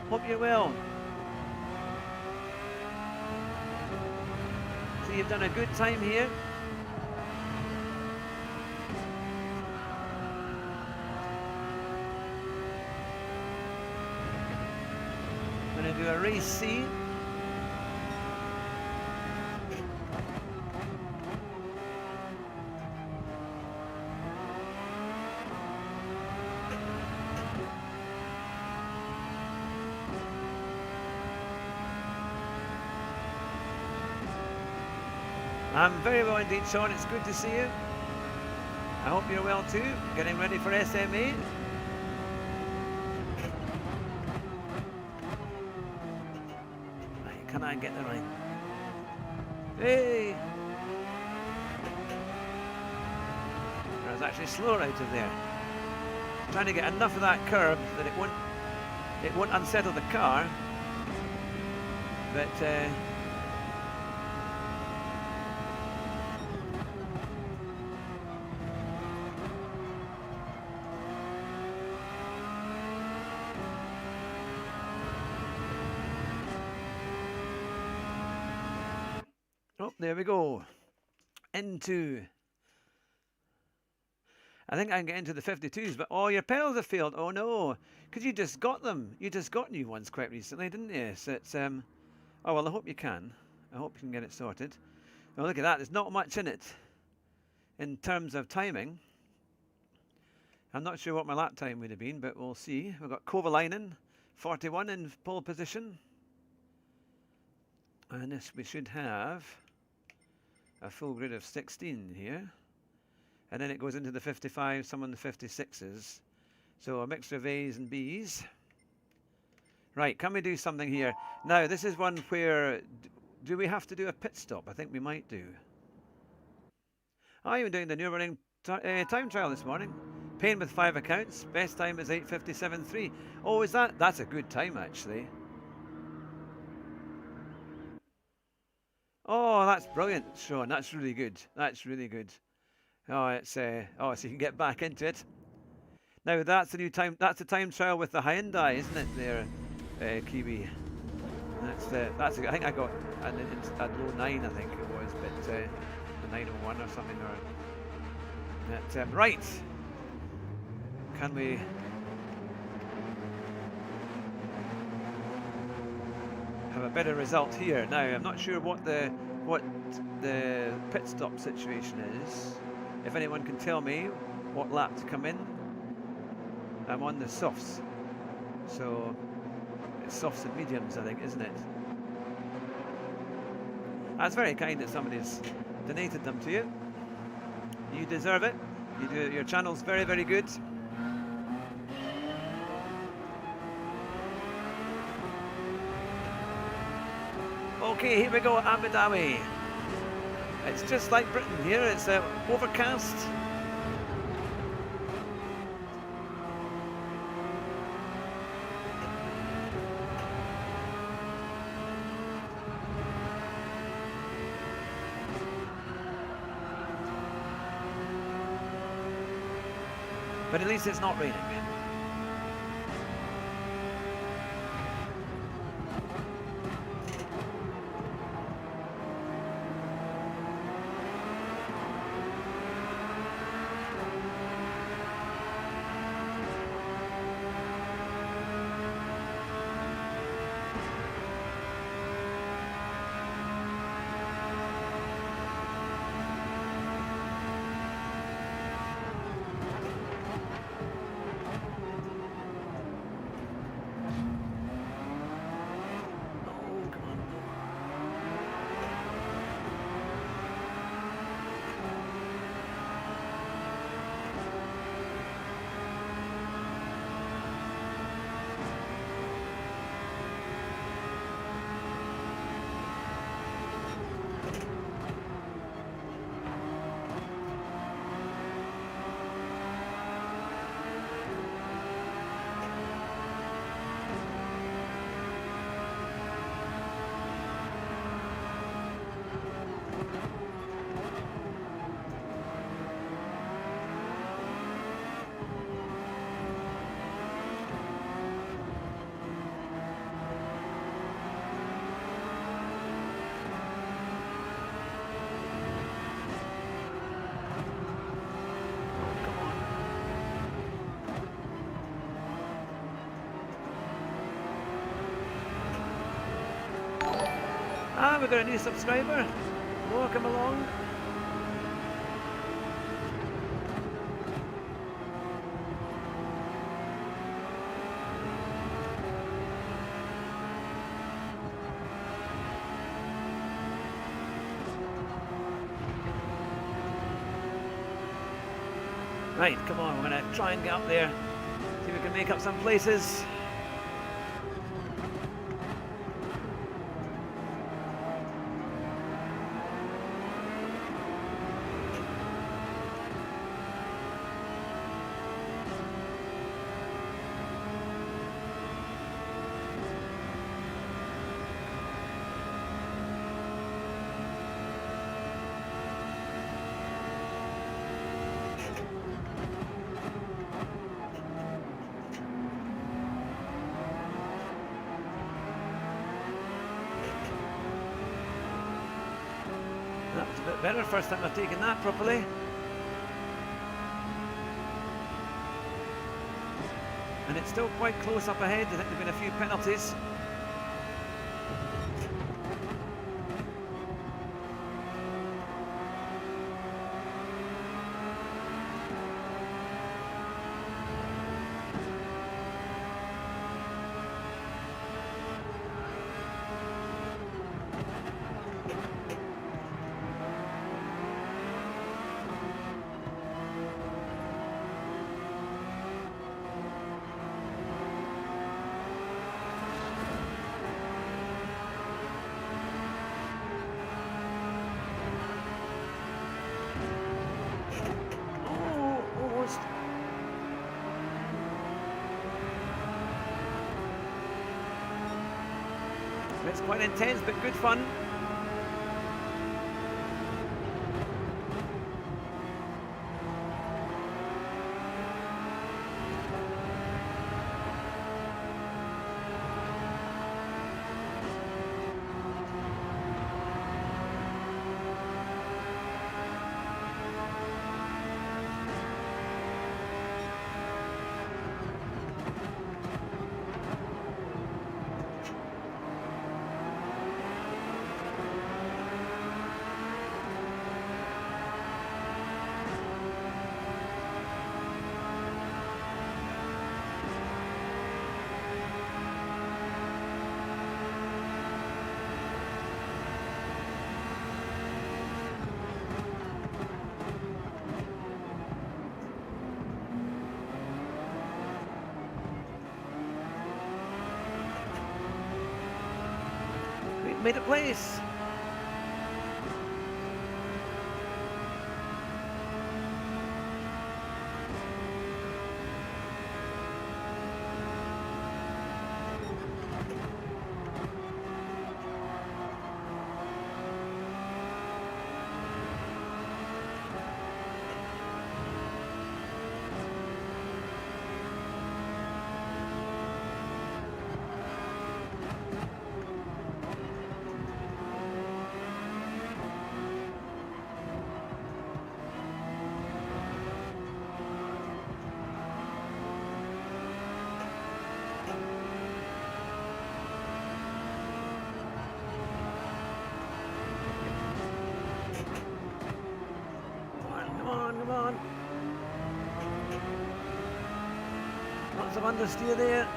Hope you're well. So you've done a good time here. Do a race C. I'm very well indeed, Sean. It's good to see you. I hope you're well too. Getting ready for SMA. Right, can I get the line? Hey! I was actually slower out of there. Trying to get enough of that curb that it won't unsettle the car. But oh, there we go. Into. I think I can get into the 52s, but oh, your pedals have failed. Oh no, because you just got them. You just got new ones quite recently, didn't you? So it's oh well, I hope you can. I hope you can get it sorted. Oh, look at that. There's not much in it in terms of timing. I'm not sure what my lap time would have been, but we'll see. We've got Kovalainen, 41 in pole position, and this we should have a full grid of 16 here. And then it goes into the 55, some on the 56s. So a mixture of A's and B's. Right, can we do something here? Now, this is one where, do we have to do a pit stop? I think we might do. I'm doing the Nürburgring time trial this morning. Payne with 5 accounts. Best time is 8:57.3. Oh, is that? That's a good time, actually. Oh, that's brilliant, Sean. That's really good. That's really good. Oh, it's oh, so you can get back into it. Now that's the new time. That's the time trial with the Hyundai, isn't it? There, Kiwi. That's. I think I got a low 9. I think it was, but the 901 or something. Or that. Right. Can we? Have a better result here. Now I'm not sure what the pit stop situation is. If anyone can tell me what lap to come in, I'm on the softs. So it's softs and mediums, I think, isn't it? That's very kind that somebody's donated them to you. You deserve it. You do. Your channel's very, very good. Okay, here we go, Abu Dhabi. It's just like Britain here, it's overcast. But at least it's not raining. Ah, we've got a new subscriber. Welcome along. Right, come on, we're going to try and get up there. See if we can make up some places. That was a bit better, first time I've taken that properly. And it's still quite close up ahead. I think there have been a few penalties. It's quite intense, but good fun. Made a place. Come on. Lots of understeer there.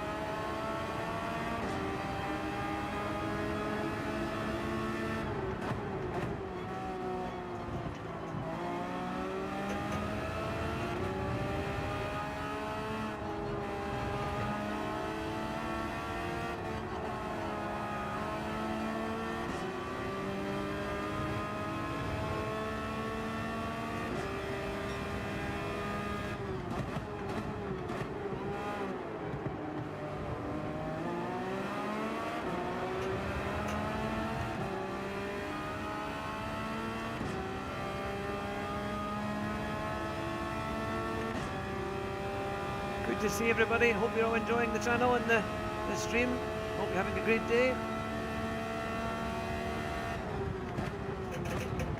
Good to see everybody. Hope you're all enjoying the channel and the stream. Hope you're having a great day.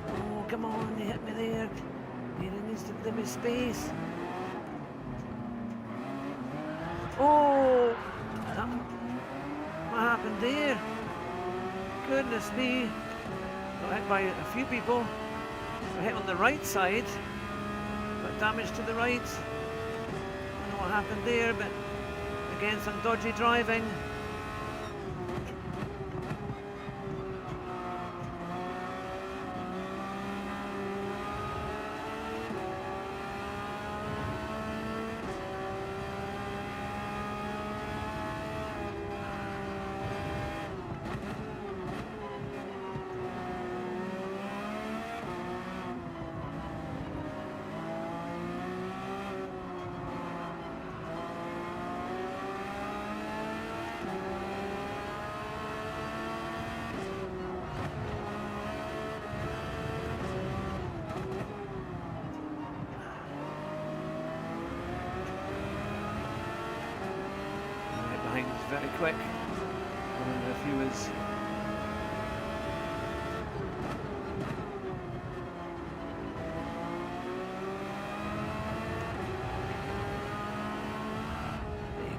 Oh, come on, you hit me there. He needs to give me space. Oh, what happened there? Goodness me. Got hit by a few people. Got hit on the right side. Got damage to the right. What happened there, but again some dodgy driving. very quick. I wonder if he was.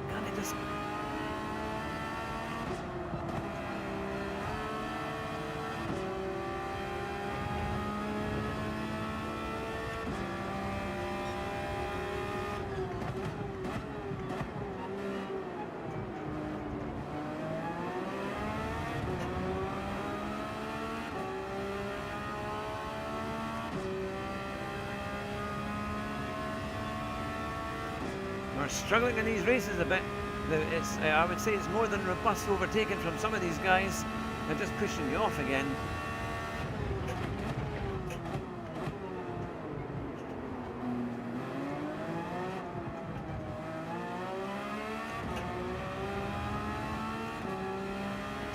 Can he just? We're struggling in these races a bit. It's, I would say it's more than robust overtaking from some of these guys. They're just pushing you off again.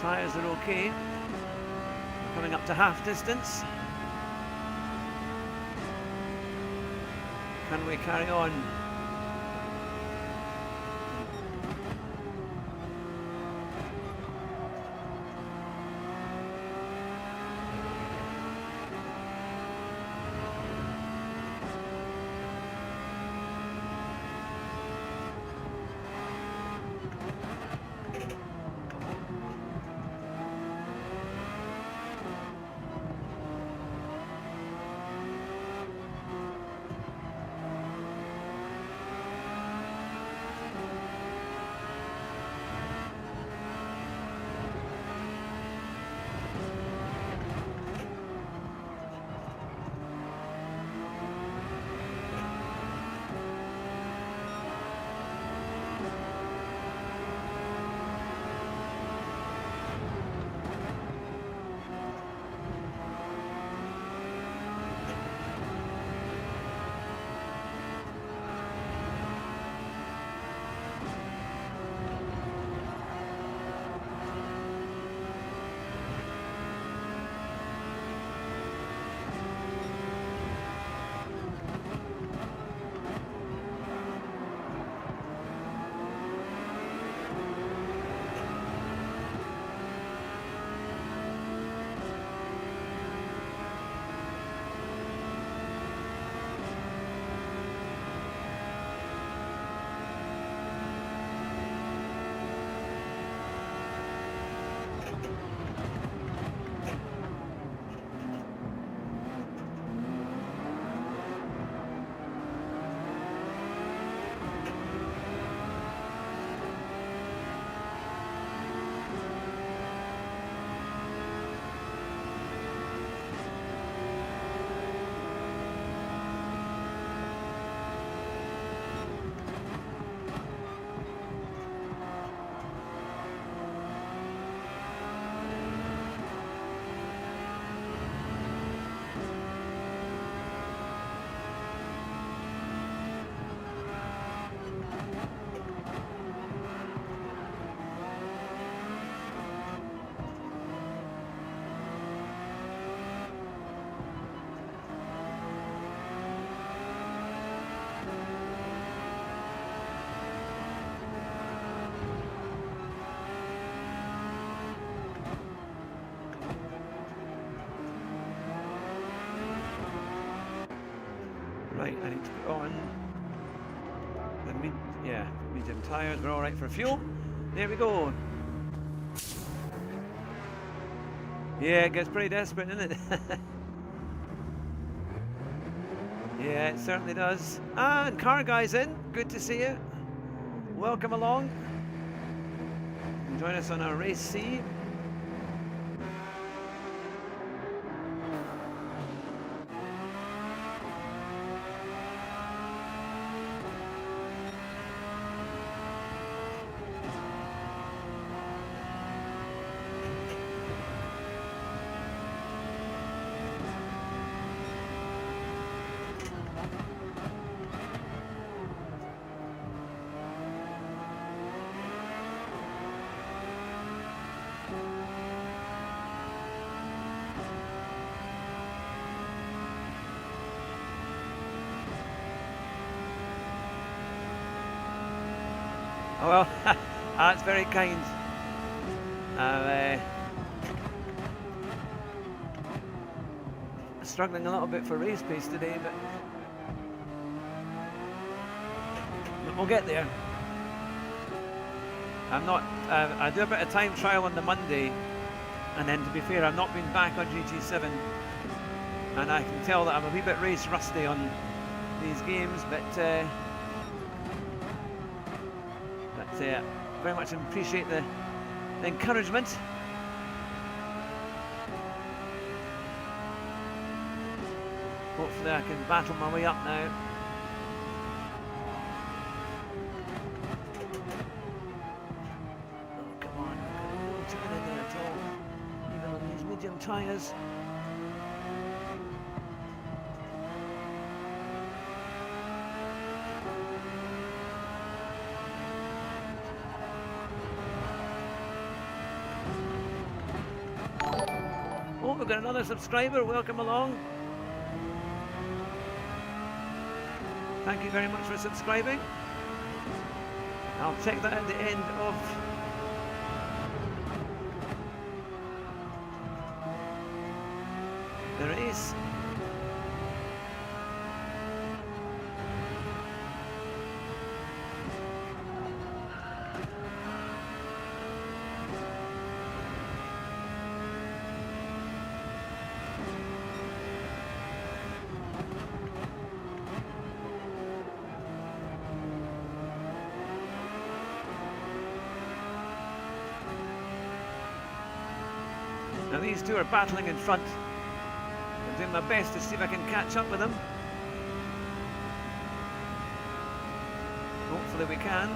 Tyres are okay. We're coming up to half distance. Can we carry on? Right, I need to put on the medium tyres. We're all right for fuel. There we go. Yeah, it gets pretty desperate, doesn't it? Yeah, it certainly does. And car guy's in. Good to see you. Welcome along. Join us on our race C. Well, That's very kind. Struggling a little bit for race pace today, but we'll get there. I'm not. I do a bit of time trial on the Monday, and then to be fair, I've not been back on GT7, and I can tell that I'm a wee bit race rusty on these games, but very much appreciate the encouragement. Hopefully I can battle my way up now. Oh, come on, I've got no turn in there at all, even on these medium tyres. Oh, we've got another subscriber, welcome along. Thank you very much for subscribing. I'll check that at the end of the race. Now these two are battling in front. I'm doing my best to see if I can catch up with them. Hopefully we can.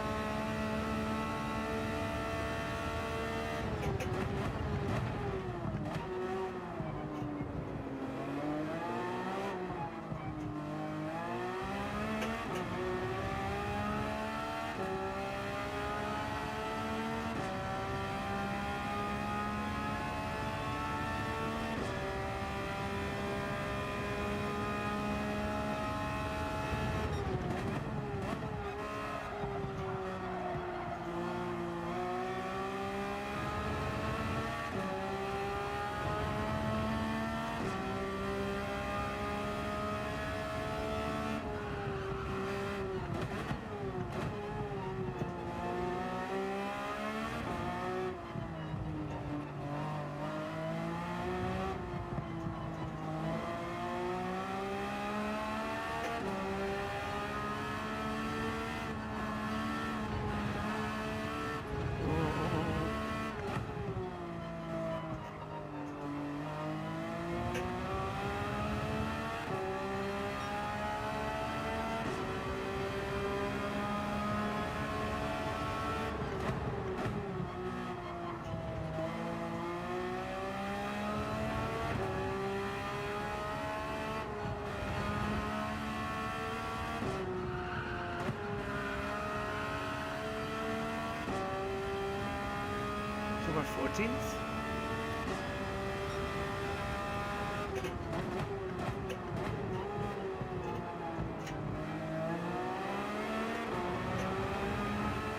We're 14th.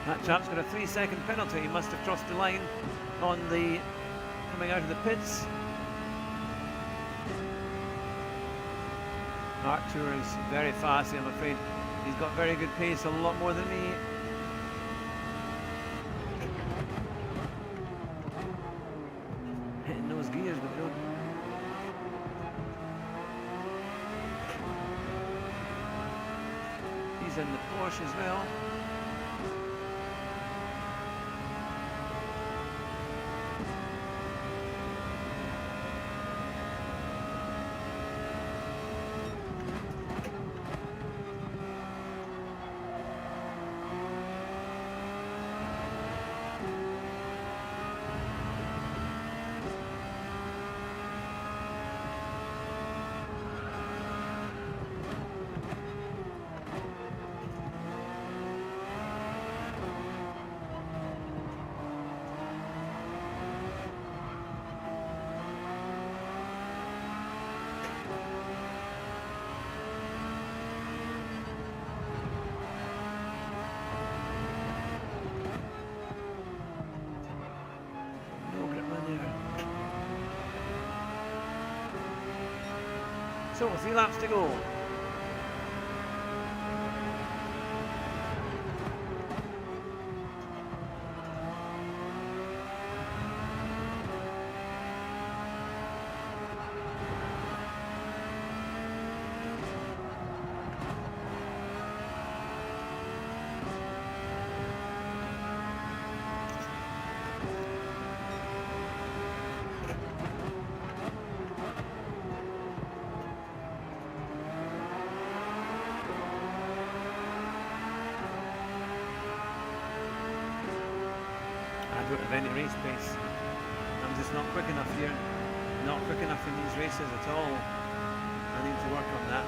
That chap's got a 3-second penalty. He must have crossed the line on the coming out of the pits. Archer is very fast, I'm afraid. He's got very good pace, a lot more than me. Hitting those gears, but don't. He's in the Porsche as well. So 3 laps to go. I don't have any race pace. I'm just not quick enough here. Not quick enough in these races at all. I need to work on that.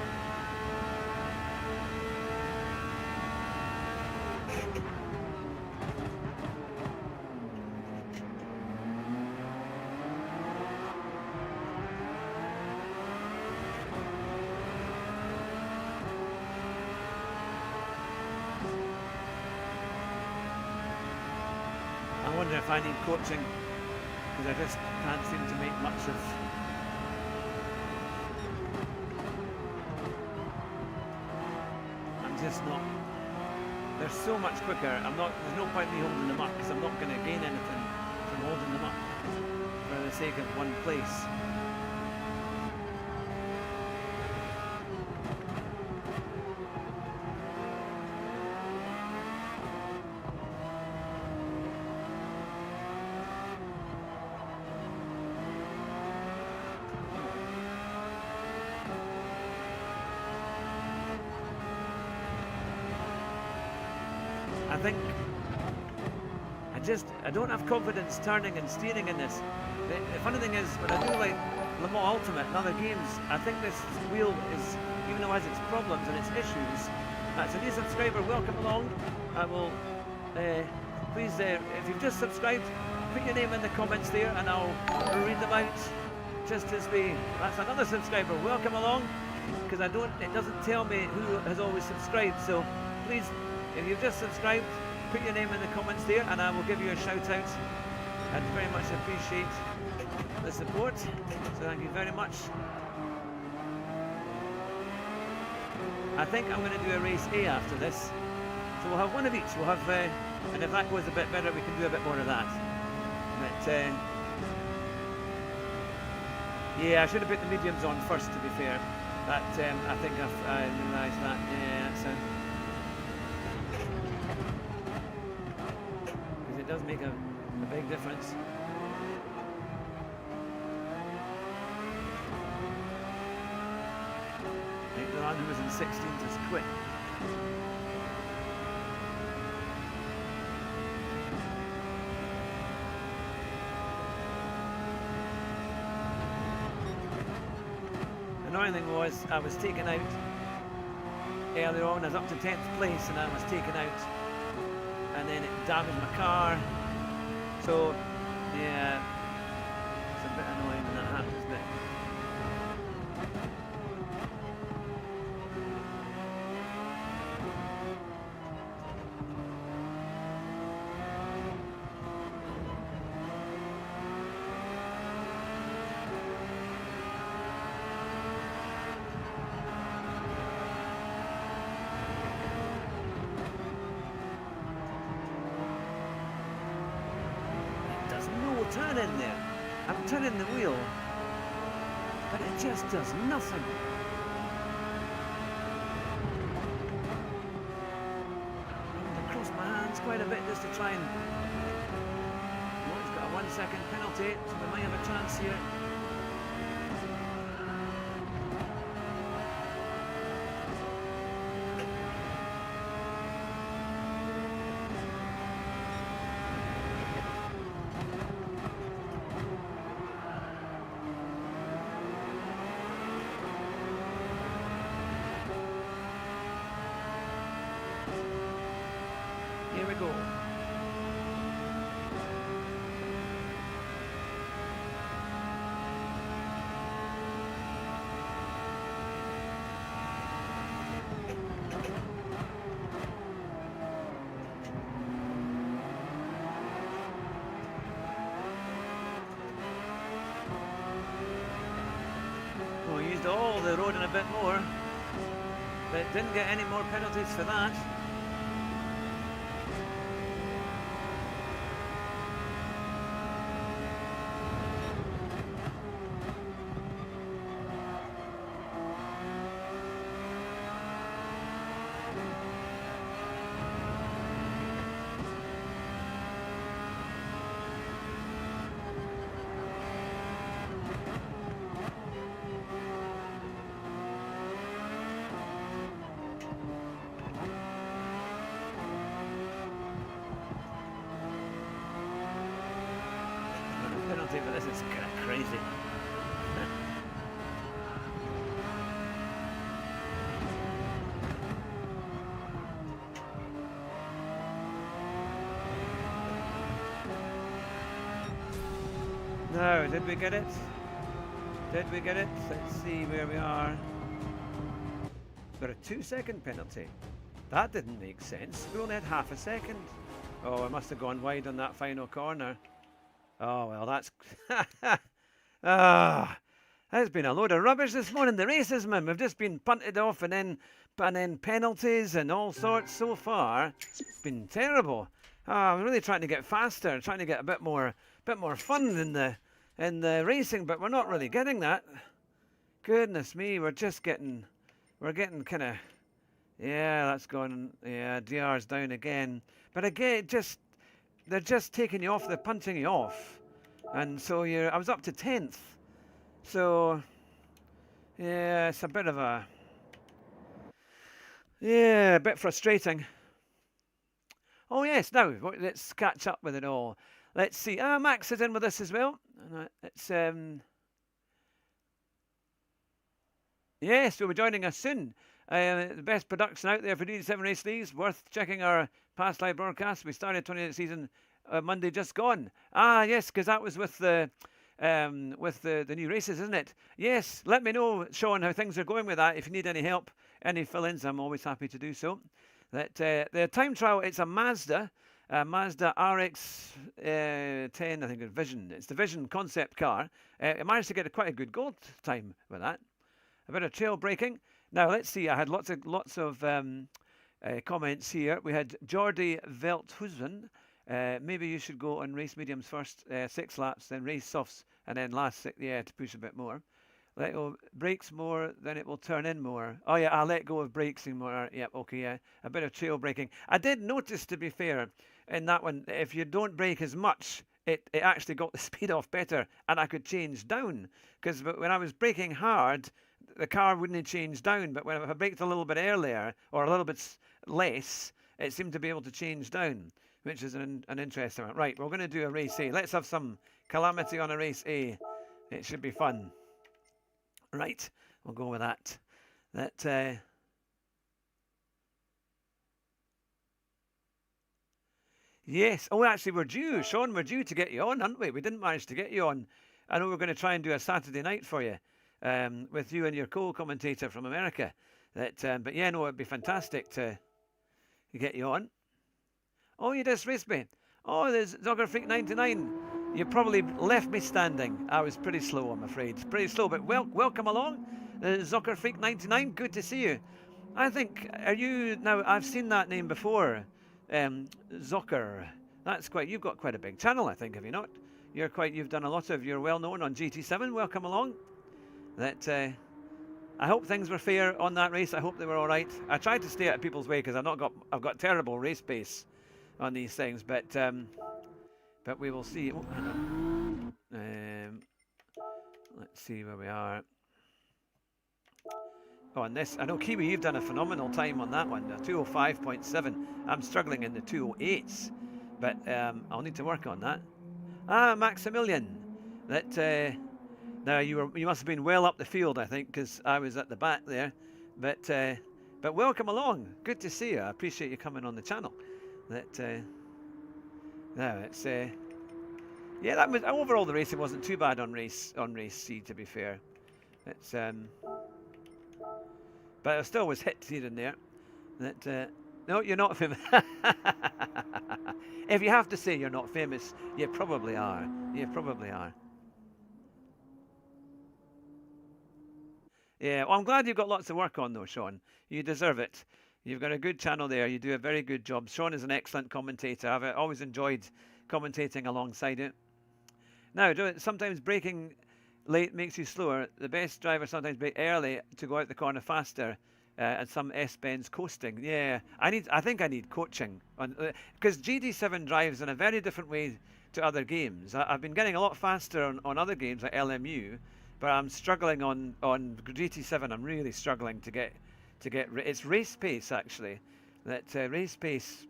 I wonder if I need coaching, because I just can't seem to make much of. I'm just not. They're so much quicker. I'm not. There's no point in me holding them up, because I'm not going to gain anything from holding them up for the sake of one place. I think I don't have confidence turning and steering in this. The funny thing is, when I do like Le Mans Ultimate and other games, I think this wheel is, even though it has its problems and its issues, that's a new subscriber, welcome along. I will, please, if you've just subscribed, put your name in the comments there and I'll read them out just as that's another subscriber, welcome along, because it doesn't tell me who has always subscribed, so please, if you've just subscribed, put your name in the comments there and I will give you a shout out. I'd very much appreciate the support, so thank you very much. I think I'm going to do a race A after this, so we'll have one of each. We'll have, and if that goes a bit better, we can do a bit more of that. But yeah, I should have put the mediums on first, to be fair. That I think I realised that. Yeah, that's because it does make a big difference. I think the lad who was in 16th has quit. The annoying thing was I was taken out earlier on. I was up to 10th place and I was taken out, and then it damaged my car. So yeah, it's a bit annoying when that happens, but turn in there. I'm turning the wheel, but it just does nothing. I'm going to cross my hands quite a bit just to try and... Oh, he's got a 1 second penalty, so we might have a chance here. Here we go. Well, we used all the road and a bit more, but didn't get any more penalties for that. Penalty for this is kind of crazy. No, did we get it? Did we get it? Let's see where we are. Got a 2-second penalty. That didn't make sense. We only had half a second. Oh, I must have gone wide on that final corner. Oh, well, that's... There's been a load of rubbish this morning. The races, man. We've just been punted off and then penalties and all sorts so far. It's been terrible. I'm really trying to get faster, trying to get a bit more fun in the racing, but we're not really getting that. Goodness me, we're getting kind of... Yeah, that's gone. Yeah, DR's down again. But again, they're just taking you off, they're punting you off. And so I was up to 10th. So, yeah, it's a bit of a... Yeah, a bit frustrating. Oh yes, now, let's catch up with it all. Let's see. Max is in with us as well. It's, yes, we'll be joining us soon. The best production out there for GT7 Race Leagues. Worth checking our past live broadcasts. We started 28th season Monday just gone. Yes, because that was with the new races, isn't it? Yes, let me know, Sean, how things are going with that. If you need any help, any fill-ins, I'm always happy to do so. The time trial, it's a Mazda RX 10, I think, Vision. It's the Vision concept car. I managed to get quite a good gold time with that. A bit of trail braking. Now let's see. I had lots of comments here. We had Jordi Velthusen. Maybe you should go on race mediums first, 6 laps, then race softs, and then last 6, yeah, to push a bit more. Let go brakes more, then it will turn in more. Oh yeah, I'll let go of brakes more. Yep, okay, yeah. A bit of trail braking. I did notice, to be fair, in that one, if you don't brake as much, it actually got the speed off better, and I could change down. Because when I was braking hard, the car wouldn't change down, but if I braked a little bit earlier, or a little bit less, it seemed to be able to change down, which is an interesting one. Right, we're going to do a race A. Let's have some calamity on a race A. It should be fun. Right, we'll go with that. Yes. Oh, actually, we're due. Sean, we're due to get you on, aren't we? We didn't manage to get you on. I know we're going to try and do a Saturday night for you with you and your co-commentator from America. But yeah, no, it'd be fantastic to get you on. Oh, you just raced me. Oh, there's Zogger Freak 99. You probably left me standing. I was pretty slow, I'm afraid. Pretty slow, but welcome along. Zogger Freak 99, good to see you. I think, are you, now I've seen that name before. Zocker. You've got quite a big channel, I think, have you not? You've done a lot of, you're well known on GT7, welcome along. I hope things were fair on that race. I hope they were all right. I tried to stay out of people's way because I've got terrible race pace on these things, but we will see. Oh, let's see where we are. Oh, on this, I know Kiwi, you've done a phenomenal time on that one, 205.7. I'm struggling in the 208s, but I'll need to work on that. Maximilian, now you must have been well up the field, I think, because I was at the back there. But welcome along. Good to see you. I appreciate you coming on the channel. Now it's yeah, that was overall the racing wasn't too bad on race C, to be fair. But I still was hit here and there. No, you're not famous. If you have to say you're not famous, you probably are. You probably are. Yeah, well, I'm glad you've got lots of work on though, Sean. You deserve it. You've got a good channel there. You do a very good job. Sean is an excellent commentator. I've always enjoyed commentating alongside it. Now, sometimes braking late makes you slower. The best drivers sometimes brake early to go out the corner faster. And some S-bends coasting. Yeah, I think I need coaching on because GT7 drives in a very different way to other games. I've been getting a lot faster on other games like LMU, but I'm struggling on GT7. I'm really struggling to get it's race pace actually. That race pace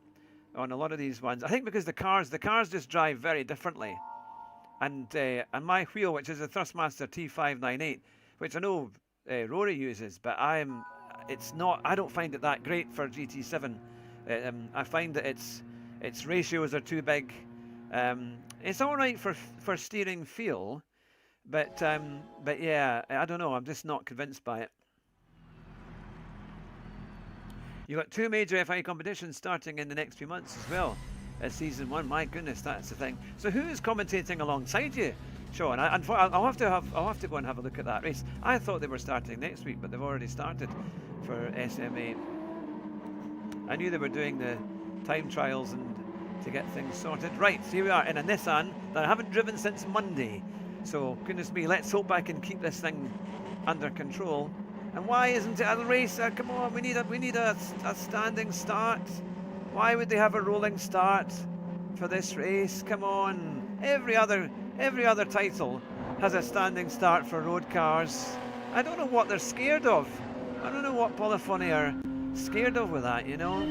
on a lot of these ones. I think because the cars just drive very differently. And my wheel, which is a Thrustmaster T598, which I know Rory uses, but I don't find it that great for GT7. I find that its ratios are too big. It's all right for steering feel, but yeah, I don't know. I'm just not convinced by it. You've got 2 major FIA competitions starting in the next few months as well. Season 1, my goodness, that's the thing. So who is commentating alongside you, Sean? I'll have to go and have a look at that race. I thought they were starting next week, but they've already started for SMA. I knew they were doing the time trials and to get things sorted. Right, so here we are in a Nissan that I haven't driven since Monday. So goodness me, let's hope I can keep this thing under control. And why isn't it a race? Come on, we need a standing start. Why would they have a rolling start for this race? Come on. Every other title has a standing start for road cars. I don't know what they're scared of. I don't know what Polyphony are scared of with that, you know.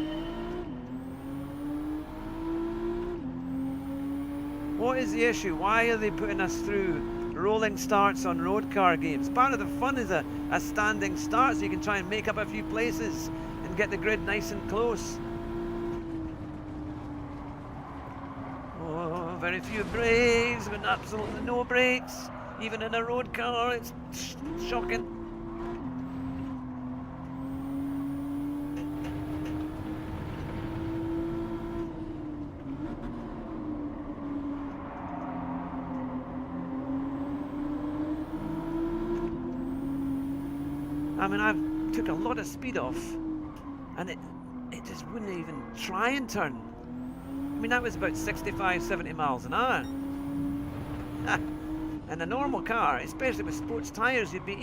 What is the issue? Why are they putting us through rolling starts on road car games? Part of the fun is a standing start so you can try and make up a few places and get the grid nice and close. Very few brakes, but absolutely no brakes, even in a road car. It's shocking. I mean, I took a lot of speed off, and it just wouldn't even try and turn. I mean, that was about 65, 70 miles an hour. And a normal car, especially with sports tyres, it'd be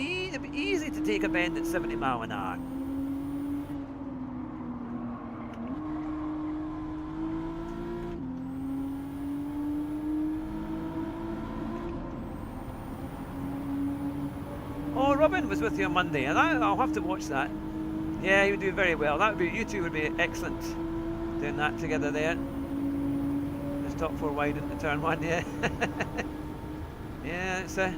easy to take a bend at 70 miles an hour. Oh, Robin was with you on Monday, and I'll have to watch that. Yeah, you do very well. You two would be excellent doing that together there. Top 4 wide into turn 1, yeah. Yeah, it's a...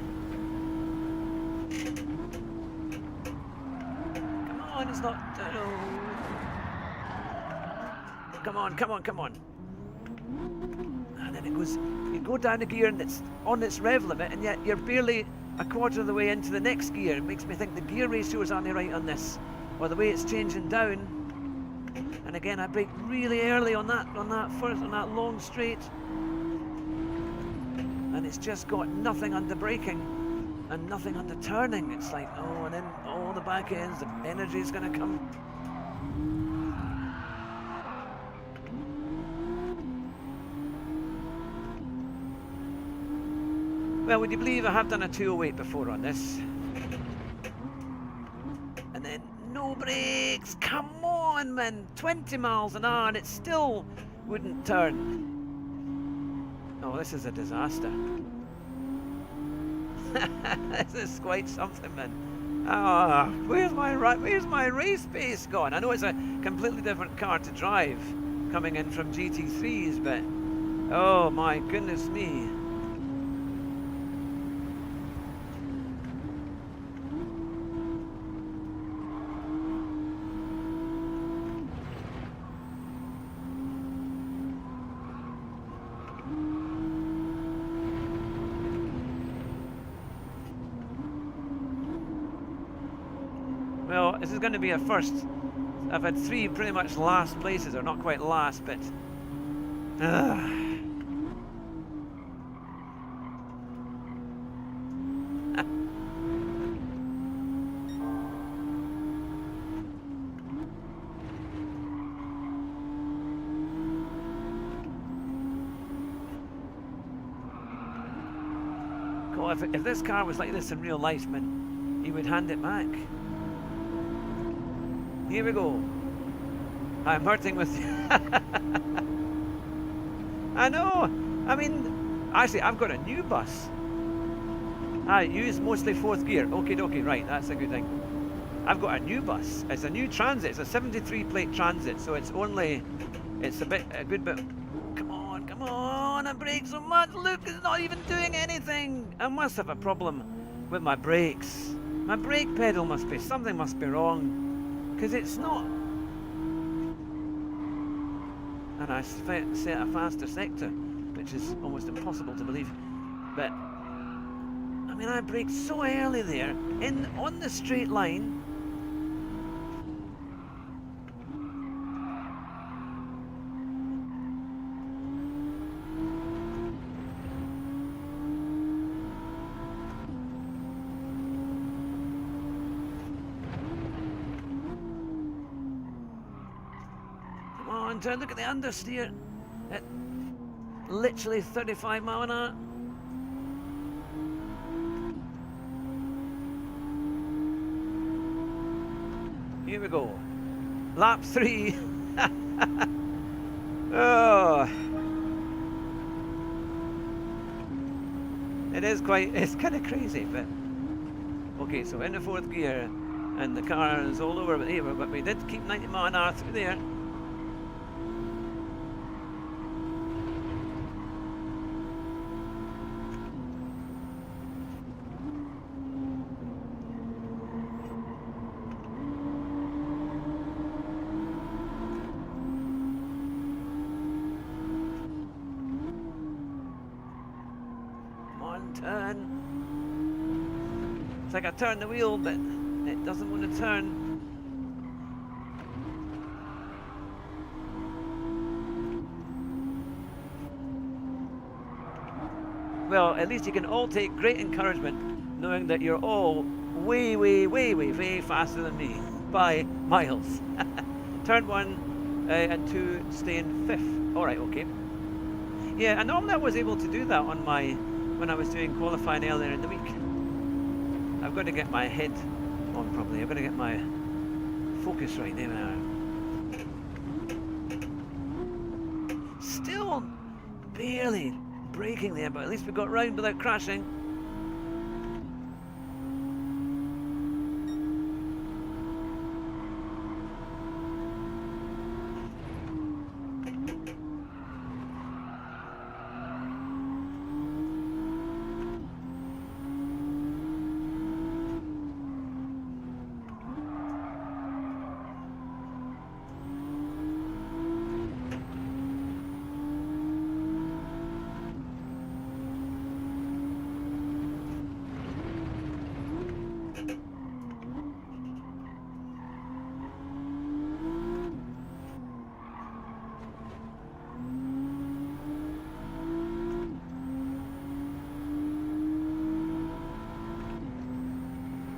Come on, it's not... Oh. Come on. And then it goes... You go down a gear and it's on its rev limit, and yet you're barely a quarter of the way into the next gear. It makes me think the gear ratios aren't right on this, or the way it's changing down. And again, I brake really early on that long straight, and it's just got nothing under braking and nothing under turning. It's like, oh, and then all the back ends, the energy is going to come. Well, would you believe I have done a 208 before on this? And then no brakes. Come on, man. 20 miles an hour and it still wouldn't turn. Oh, this is a disaster. This is quite something, man. Ah, where's my race pace gone? I know it's a completely different car to drive coming in from GT3s, but oh my goodness me. Well, this is going to be a first. I've had 3 pretty much last places, or not quite last, but... Oh, if this car was like this in real life, man, he would hand it back. Here we go. I'm hurting with you. I know. I mean, actually, I've got a new bus. I use mostly 4th gear. Okie dokie, right, that's a good thing. I've got a new bus. It's a new Transit. It's a 73 plate Transit, so it's a good bit. Come on, I brake so much. Look, it's not even doing anything. I must have a problem with my brakes. My brake pedal something must be wrong, because it's not. And I set a faster sector, which is almost impossible to believe. But I mean, I braked so early there, on the straight line. Come on, turn, look at the understeer. At literally 35 mile an hour. Here we go. Lap 3. Oh. It's kind of crazy, but okay, so in the 4th gear and the car is all over here, but we did keep 90 mile an hour through there. Turn. It's like I turn the wheel, but it doesn't want to turn. Well, at least you can all take great encouragement knowing that you're all way faster than me by miles. Turn 1 and 2 stay in 5th. Alright, okay. Yeah, and normally I was able to do that on when I was doing qualifying earlier in the week. I've got to get my head on properly. I've got to get my focus right there. Still barely braking there, but at least we got round without crashing.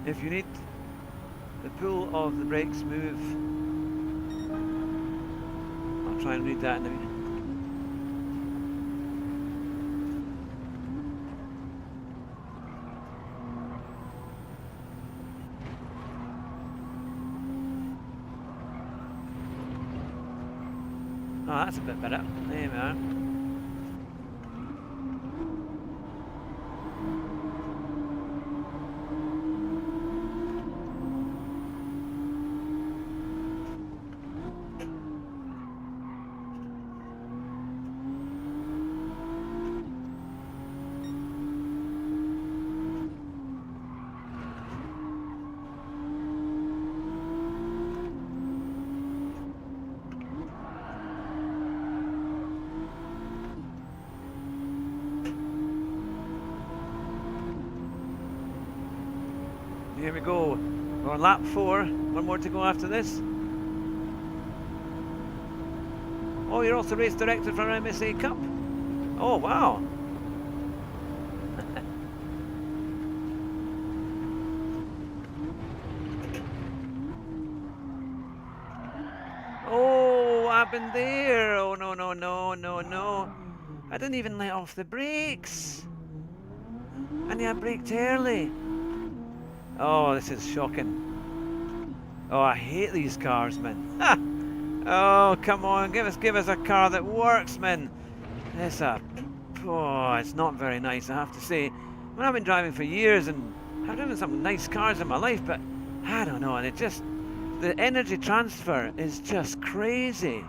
If you need the pull of the brakes move, I'll try and read that in a minute. Oh, that's a bit better. There we are. Here we go. We're on lap 4. One more to go after this. Oh, you're also race director for our MSA Cup. Oh, wow. Oh, what happened there? Oh, no, no, no, no, no. I didn't even let off the brakes. And I braked early. Oh, this is shocking. Oh, I hate these cars, man. Ha! Oh, come on, give us a car that works, man. Oh, it's not very nice, I have to say. I mean, I've been driving for years and I've driven some nice cars in my life, but I don't know, and the energy transfer is just crazy.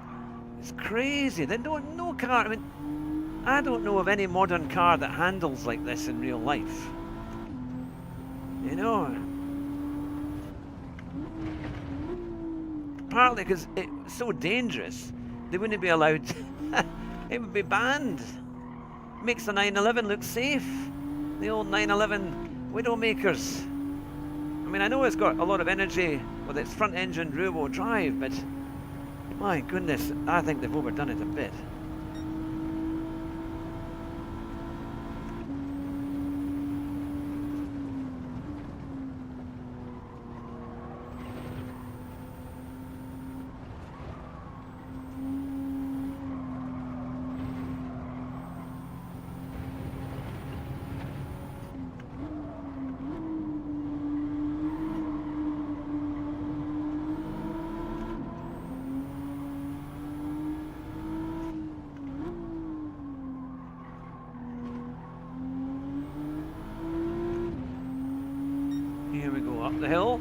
It's crazy. No car, I mean, I don't know of any modern car that handles like this in real life. You know? Partly because it's so dangerous, they wouldn't be allowed, it would be banned. Makes the 911 look safe. The old 911 Widowmakers. I mean, I know it's got a lot of energy with its front engine rear-wheel drive, but my goodness, I think they've overdone it a bit. Here we go, up the hill.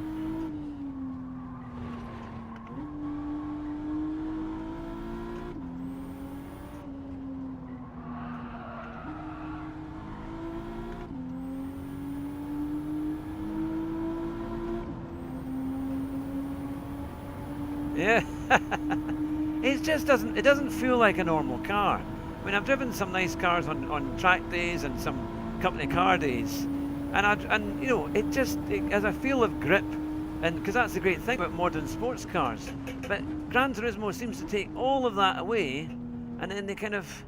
Yeah, it doesn't feel like a normal car. I mean, I've driven some nice cars on track days and some company car days, and you know, it has a feel of grip, and because that's the great thing about modern sports cars. But Gran Turismo seems to take all of that away, and then they kind of,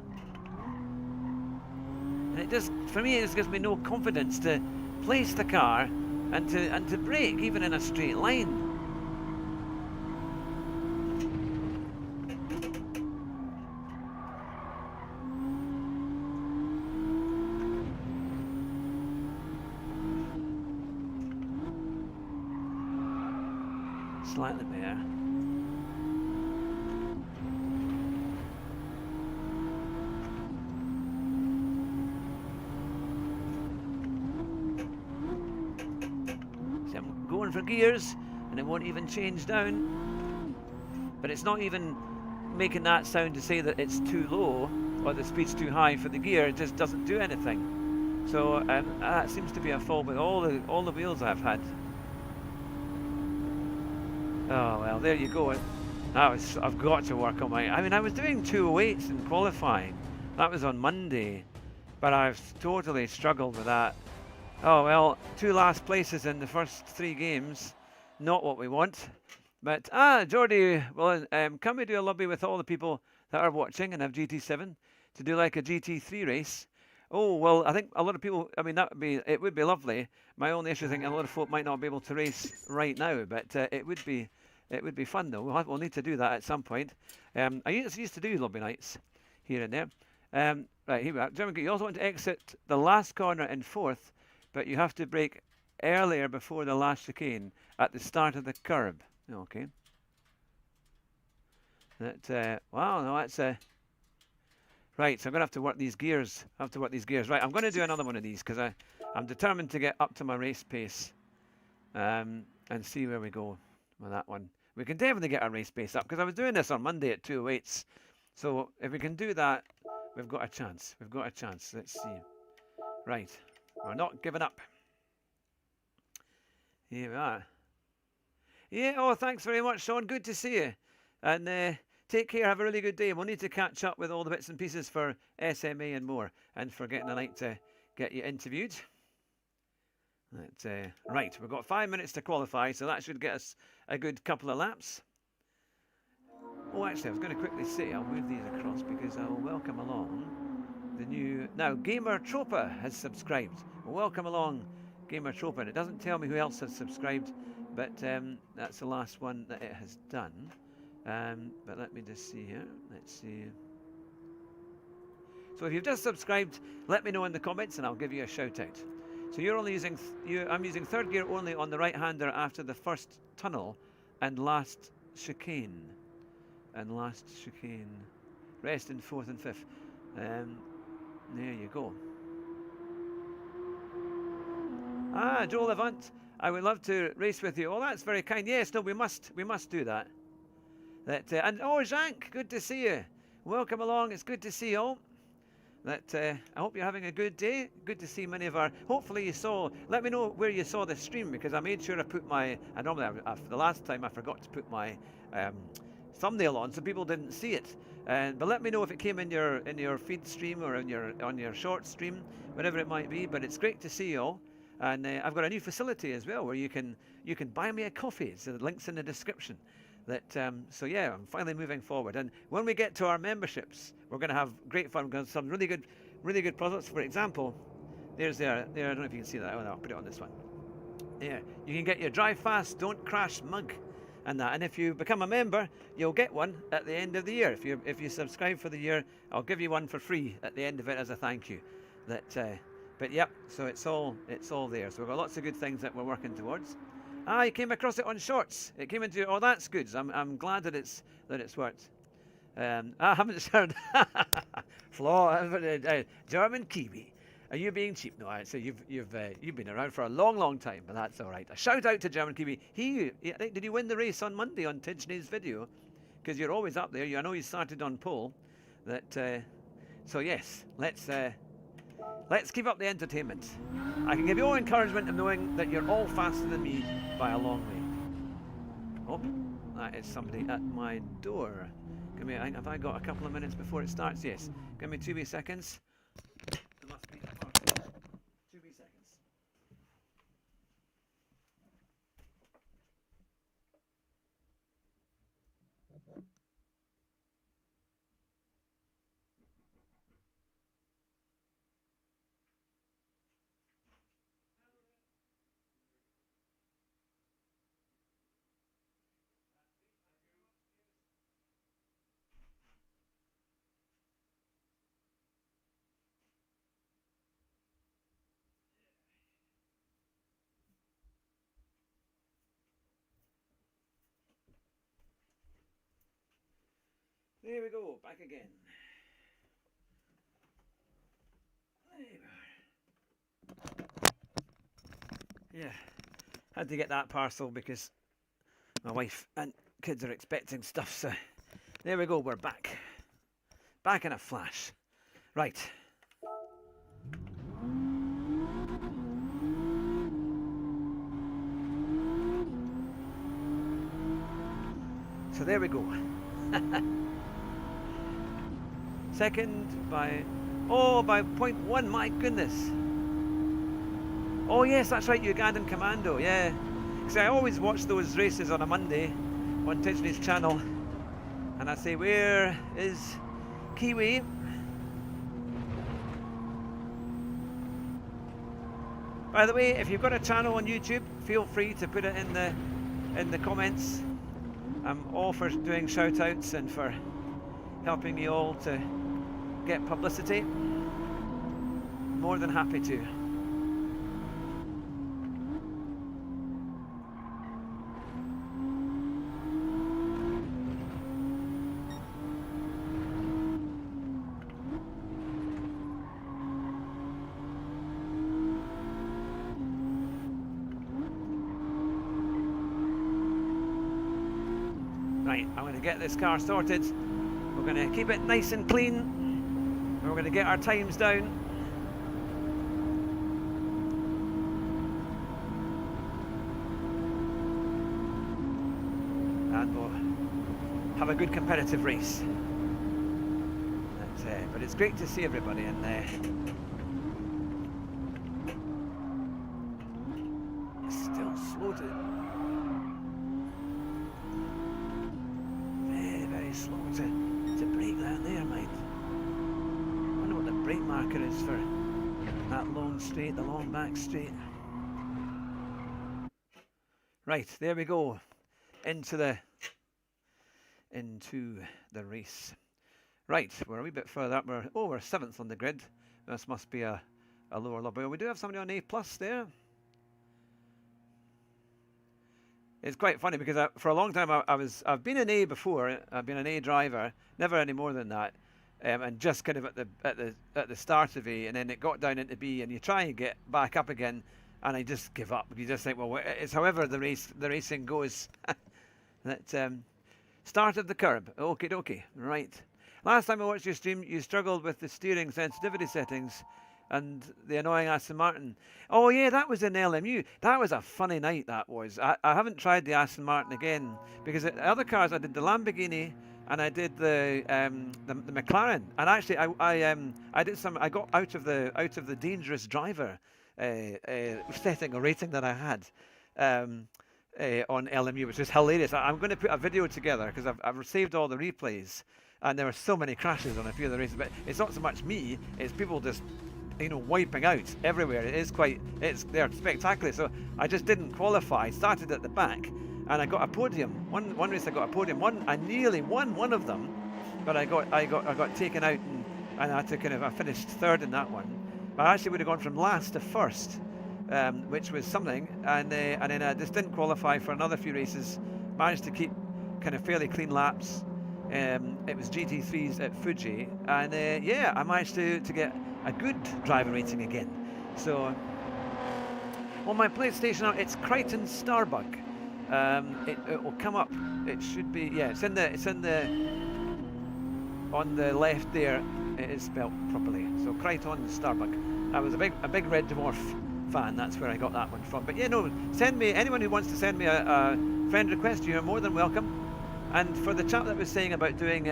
and it just, for me, it just gives me no confidence to place the car and to brake even in a straight line. Slightly better. See, I'm going for gears and it won't even change down. But it's not even making that sound to say that it's too low or the speed's too high for the gear. It just doesn't do anything. So that seems to be a fault with all the wheels I've had. Oh well, there you go. I've got to work on my. I mean, I was doing 208s in qualifying. That was on Monday, but I've totally struggled with that. Oh well, 2 last places in the first 3 games, not what we want. But Jordy, well, can we do a lobby with all the people that are watching and have GT7 to do like a GT3 race? Oh well, I think a lot of people. I mean, it would be lovely. My only issue, I think, a lot of folk might not be able to race right now, but it would be fun though. We'll need to do that at some point. I used to do lobby nights here and there. Right, here we are. German, you also want to exit the last corner in 4th, but you have to brake earlier before the last chicane at the start of the curb. Okay. Wow, no, that's right, so I'm going to have to work these gears. Right, I'm going to do another one of these because I'm determined to get up to my race pace and see where we go with that one. We can definitely get our race pace up because I was doing this on Monday at 208s. So if we can do that, we've got a chance. Let's see. Right, we're not giving up. Here we are. Yeah, oh, thanks very much, Sean. Good to see you. And take care. Have a really good day. We'll need to catch up with all the bits and pieces for SMA and more, and for getting a night to get you interviewed. Right, we've got 5 minutes to qualify, so that should get us a good couple of laps. Oh, actually, I was going to quickly say, I'll move these across because I will welcome along the new... Now, Gamer Tropa has subscribed. Welcome along, Gamer Tropa. And it doesn't tell me who else has subscribed, but that's the last one that it has done. But let me just see here. Let's see. So if you've just subscribed, let me know in the comments and I'll give you a shout out. So you're only using, I'm using third gear only on the right-hander after the first tunnel and last chicane. Rest in fourth and fifth. There you go. Ah, Joel Levant, I would love to race with you. Oh, that's very kind. Yes, no, we must do that. And oh, Jank, good to see you. Welcome along. It's good to see you all. I hope you're having a good day. Good to see many of our. Hopefully you saw. Let me know where you saw the stream, because I made sure I put my. I normally the last time I forgot to put my thumbnail on, so people didn't see it. But let me know if it came in your feed stream or on your short stream, whatever it might be. But it's great to see you all. And I've got a new facility as well where you can buy me a coffee. So the link's in the description. So yeah, I'm finally moving forward. And when we get to our memberships, we're going to have great fun. We're going to have some really good products. For example, there's there. I don't know if you can see that. Oh, no, I'll put it on this one. Yeah, you can get your drive fast, don't crash mug, and that. And if you become a member, you'll get one at the end of the year. If you subscribe for the year, I'll give you one for free at the end of it as a thank you. But yep. So it's all there. So we've got lots of good things that we're working towards. Ah, you came across it on Shorts. It came into. Oh, that's good. I'm glad that it's worked. I haven't heard. Flaw. German Kiwi. Are you being cheap? No, so you've been around for a long time, but that's all right. A shout out to German Kiwi. Did you win the race on Monday on Tidgeney's video? Because you're always up there. I know you started on pole. So yes, let's keep up the entertainment. I can give you all encouragement of knowing that you're all faster than me by a long way. Oh, that is somebody at my door. Have I got a couple of minutes before it starts? Yes. Give me 2 wee seconds. There must be a parcel. 2 wee seconds. There we go, back again. Yeah, had to get that parcel because my wife and kids are expecting stuff, so there we go, we're back. Back in a flash. Right. So there we go. Second by 0.1, my goodness. Oh yes, that's right, Ugandan Commando, yeah. Because I always watch those races on a Monday on Tidgeney's channel. And I say, where is Kiwi? By the way, if you've got a channel on YouTube, feel free to put it in the comments. I'm all for doing shout outs and for helping you all to get publicity. More than happy to. Right, I'm going to get this car sorted. We're going to keep it nice and clean. We're going to get our times down. And we'll have a good competitive race. But it's great to see everybody in there. Still slow very slow to brake that there, mate. I wonder what the brake marker is for that long straight, the long back straight. Right, there we go. Into the race. Right, we're a wee bit further up. We're 7th on the grid. This must be a a lower lobby. We do have somebody on A+ there. It's quite funny because for a long time I've been an A before. I've been an A driver, never any more than that, and just kind of at the start of A, and then it got down into B, and you try and get back up again, and I just give up. You just think, well, it's however the racing goes. That start of the curb. Okie dokie. Right. Last time I watched your stream, you struggled with the steering sensitivity settings and the annoying Aston Martin. Oh yeah, that was in LMU. That was a funny night, that was. I haven't tried the Aston Martin again, because the other cars, I did the Lamborghini and I did the McLaren. And actually I did some, I got out of the dangerous driver setting or rating that I had on LMU, which is hilarious. I'm going to put a video together because I've saved all the replays, and there were so many crashes on a few of the races, but it's not so much me, it's people just, you know, wiping out everywhere. They're spectacular. So I just didn't qualify. I started at the back and I got a podium. One race I got a podium. I nearly won one of them, but I got taken out, and I had to I finished third in that one. But I actually would have gone from last to first, which was something, and then I just didn't qualify for another few races. Managed to keep kind of fairly clean laps. It was GT3s at Fuji, and yeah, I managed to get a good driver rating again. So on my PlayStation now, it's Crichton Starbug. It will come up. It should be, yeah. It's in the on the left there. It is spelled properly. So Crichton Starbug. I was a big Red Dwarf fan. That's where I got that one from. But yeah, no. Send me, anyone who wants to send me a friend request. You're more than welcome. And for the chap that was saying about doing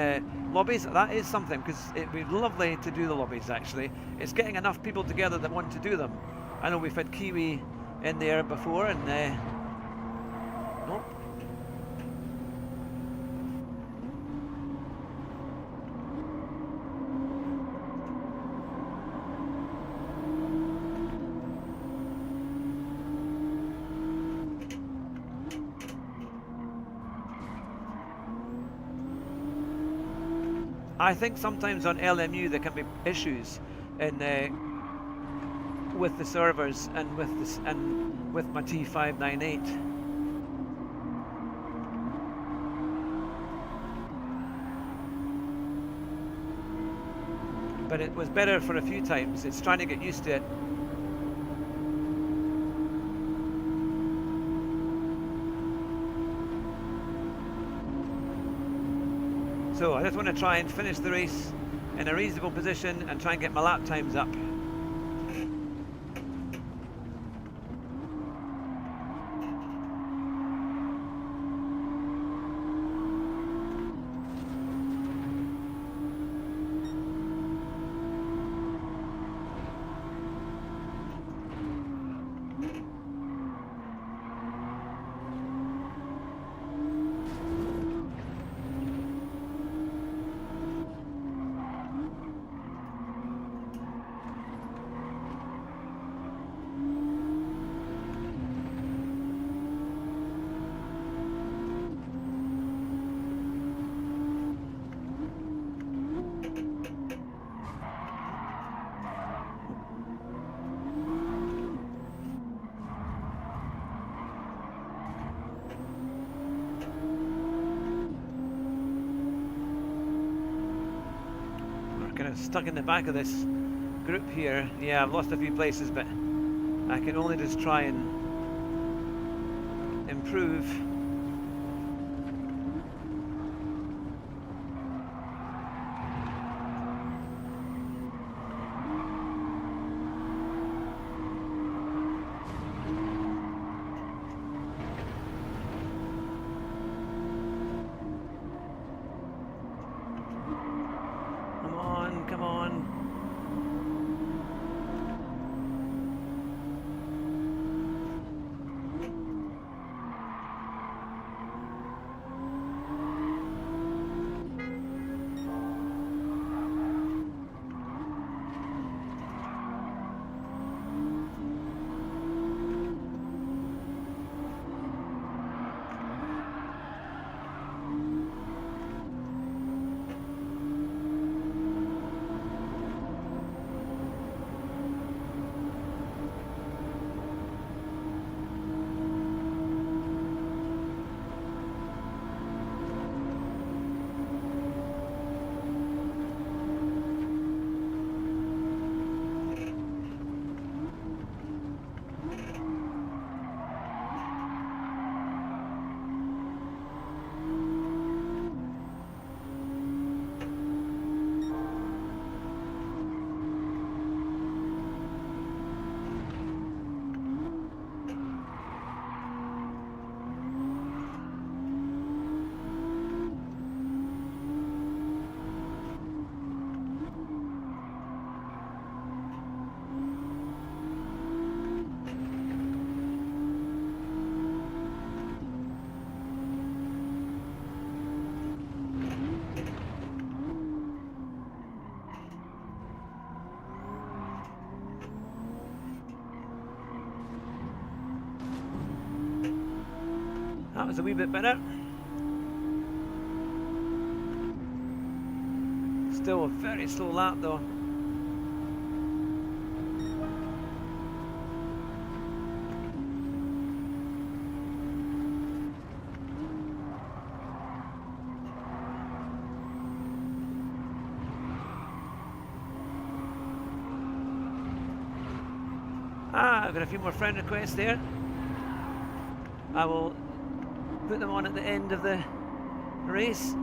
lobbies, that is something, because it'd be lovely to do the lobbies, actually. It's getting enough people together that want to do them. I know we've had Kiwi in there before, and nope. I think sometimes on LMU there can be issues in with the servers and with my T598. But it was better for a few times. It's trying to get used to it. So I just want to try and finish the race in a reasonable position and try and get my lap times up. Stuck in the back of this group here. Yeah, I've lost a few places, but I can only just try and improve. Come on. was a wee bit better. Still a very slow lap though. I've got a few more friend requests there. I will put them on at the end of the race.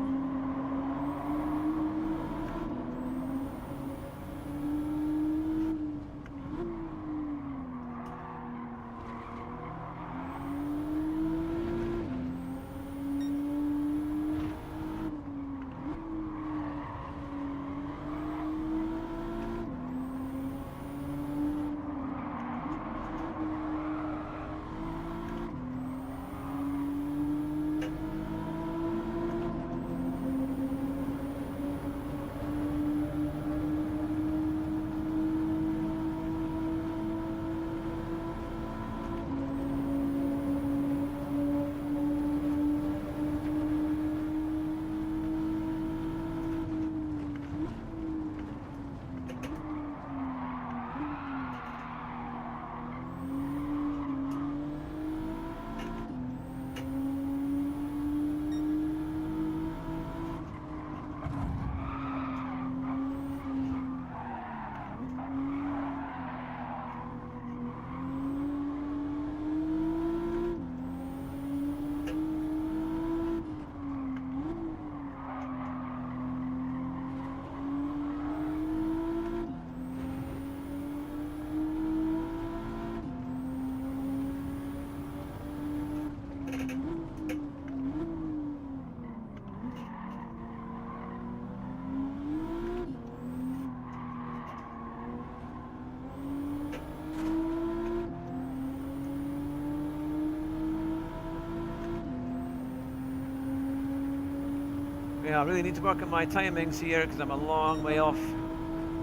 Yeah, I really need to work on my timings here because I'm a long way off.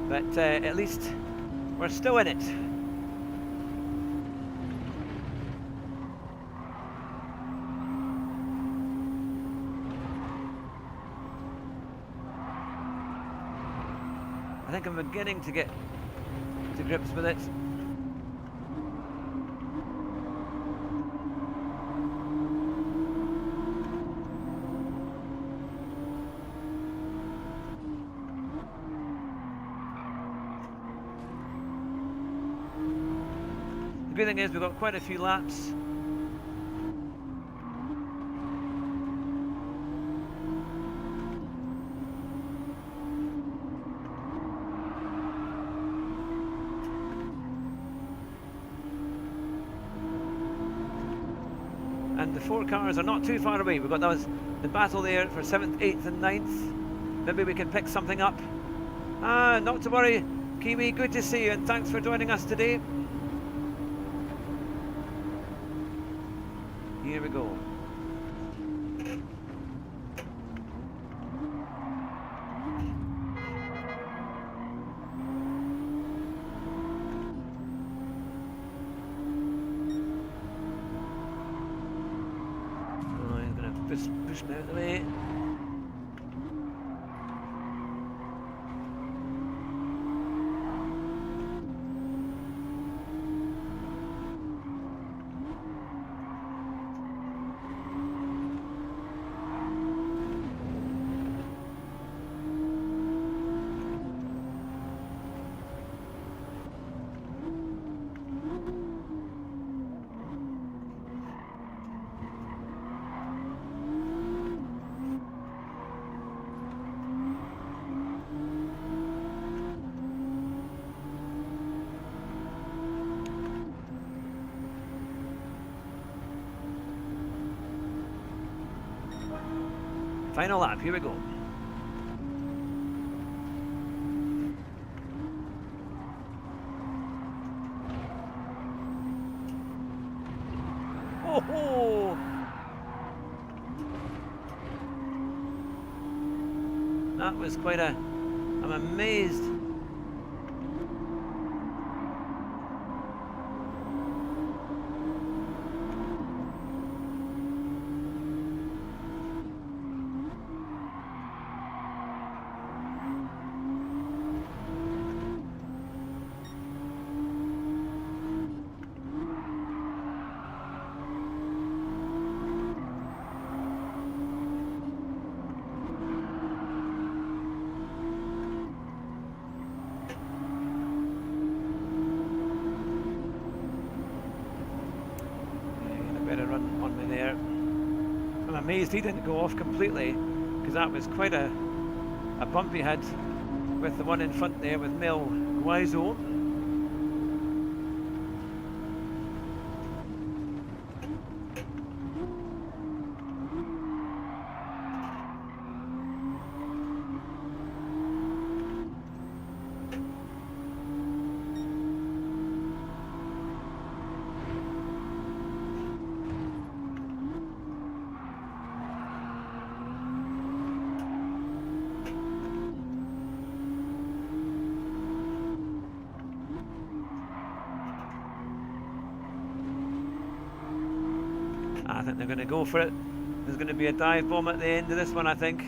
But at least we're still in it. I think I'm beginning to get to grips with it. The good thing is we've got quite a few laps. And the 4 cars are not too far away. We've got the battle there for 7th, 8th and 9th. Maybe we can pick something up. Not to worry, Kiwi, good to see you and thanks for joining us today. Here we go. I'm going to push me out of the way. Final lap, here we go. Oh ho! That was quite a... I'm amazed. amazed he didn't go off completely, because that was quite a bump he had with the one in front there with Mel Wiseau. I think they're going to go for it. There's going to be a dive bomb at the end of this one, I think.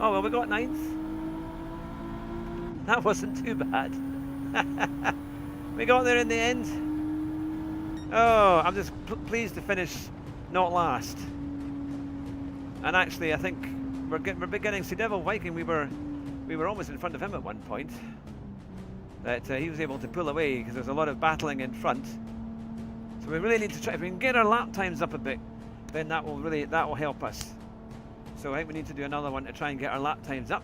Oh well, we got 9th. That wasn't too bad. We got there in the end. Oh, I'm just pleased to finish not last. And actually, I think we're beginning. See, Devil Viking, we were almost in front of him at one point. That he was able to pull away because there's a lot of battling in front. So we really need to try. If we can get our lap times up a bit, then that will help us. So I think we need to do another one to try and get our lap times up.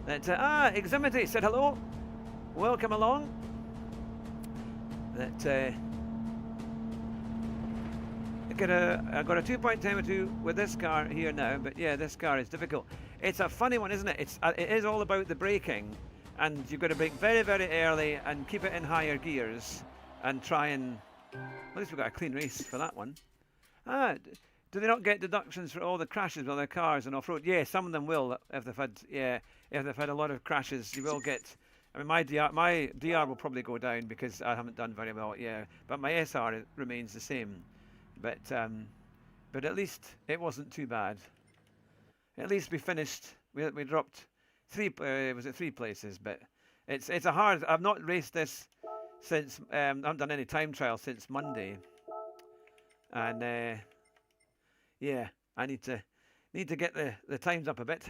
That Eximity said hello, welcome along. That. I got a 2.10 with this car here now, but yeah, this car is difficult. It's a funny one, isn't it? It is all about the braking, and you've got to brake very, very early and keep it in higher gears and try and. Well, at least we've got a clean race for that one. Do they not get deductions for all the crashes with their cars and off-road? Yeah, some of them will if they've had a lot of crashes. You will get. I mean, my DR will probably go down because I haven't done very well. Yeah, but my SR remains the same. But at least it wasn't too bad. At least we finished. We dropped 3 places, but it's a hard. I've not raced this since I haven't done any time trial since Monday, and yeah, I need to get the times up a bit.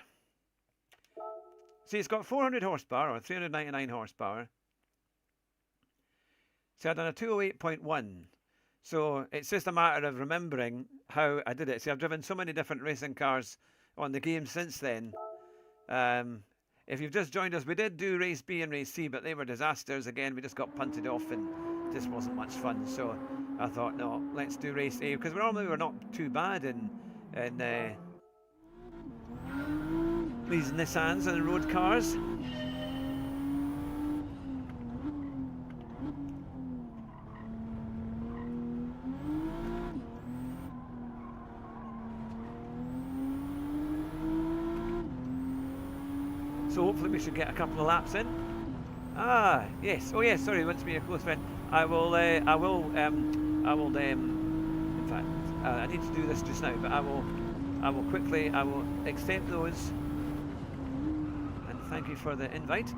See, it's got 400 horsepower or 399 horsepower. See, I've done a 208.1. So it's just a matter of remembering how I did it. See, I've driven so many different racing cars on the game since then. If you've just joined us, we did do race B and race C, but they were disasters again. We just got punted off and it just wasn't much fun. So I thought, no, let's do race A, because normally we're not too bad in these Nissans and road cars. So hopefully we should get a couple of laps in. Ah, yes. Oh, yes. Sorry, wants to be a close friend. I will. In fact, I need to do this just now, but I will quickly. I will accept those. And thank you for the invite.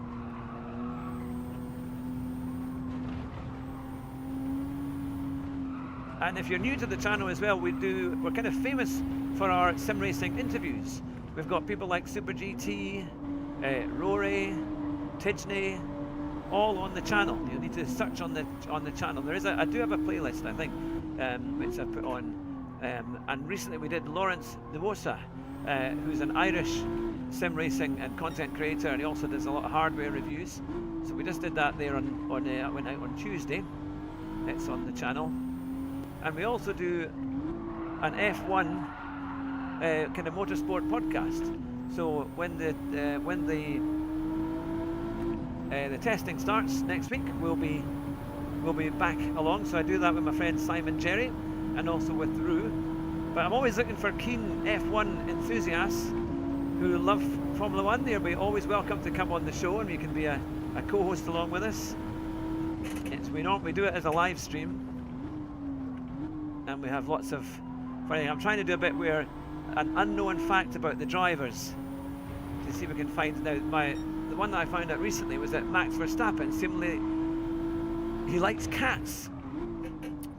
And if you're new to the channel as well, we're kind of famous for our sim racing interviews. We've got people like Super GT. Rory, Tidney, all on the channel. You need to search on the channel. I do have a playlist, I think, which I put on. And recently we did Lawrence Newosa, who's an Irish sim racing and content creator, and he also does a lot of hardware reviews. So we just did that there on went out on Tuesday. It's on the channel, and we also do an F1 kind of motorsport podcast. So when the testing starts next week, we'll be back along. So I do that with my friend Simon Jerry and also with Rue. But I'm always looking for keen F1 enthusiasts who love Formula One. They'll be always welcome to come on the show, and you can be a co-host along with us. We do it as a live stream, and we have lots of funny. I'm trying to do a bit where an unknown fact about the drivers to see if we can find. Now, the one that I found out recently was that Max Verstappen seemingly he likes cats,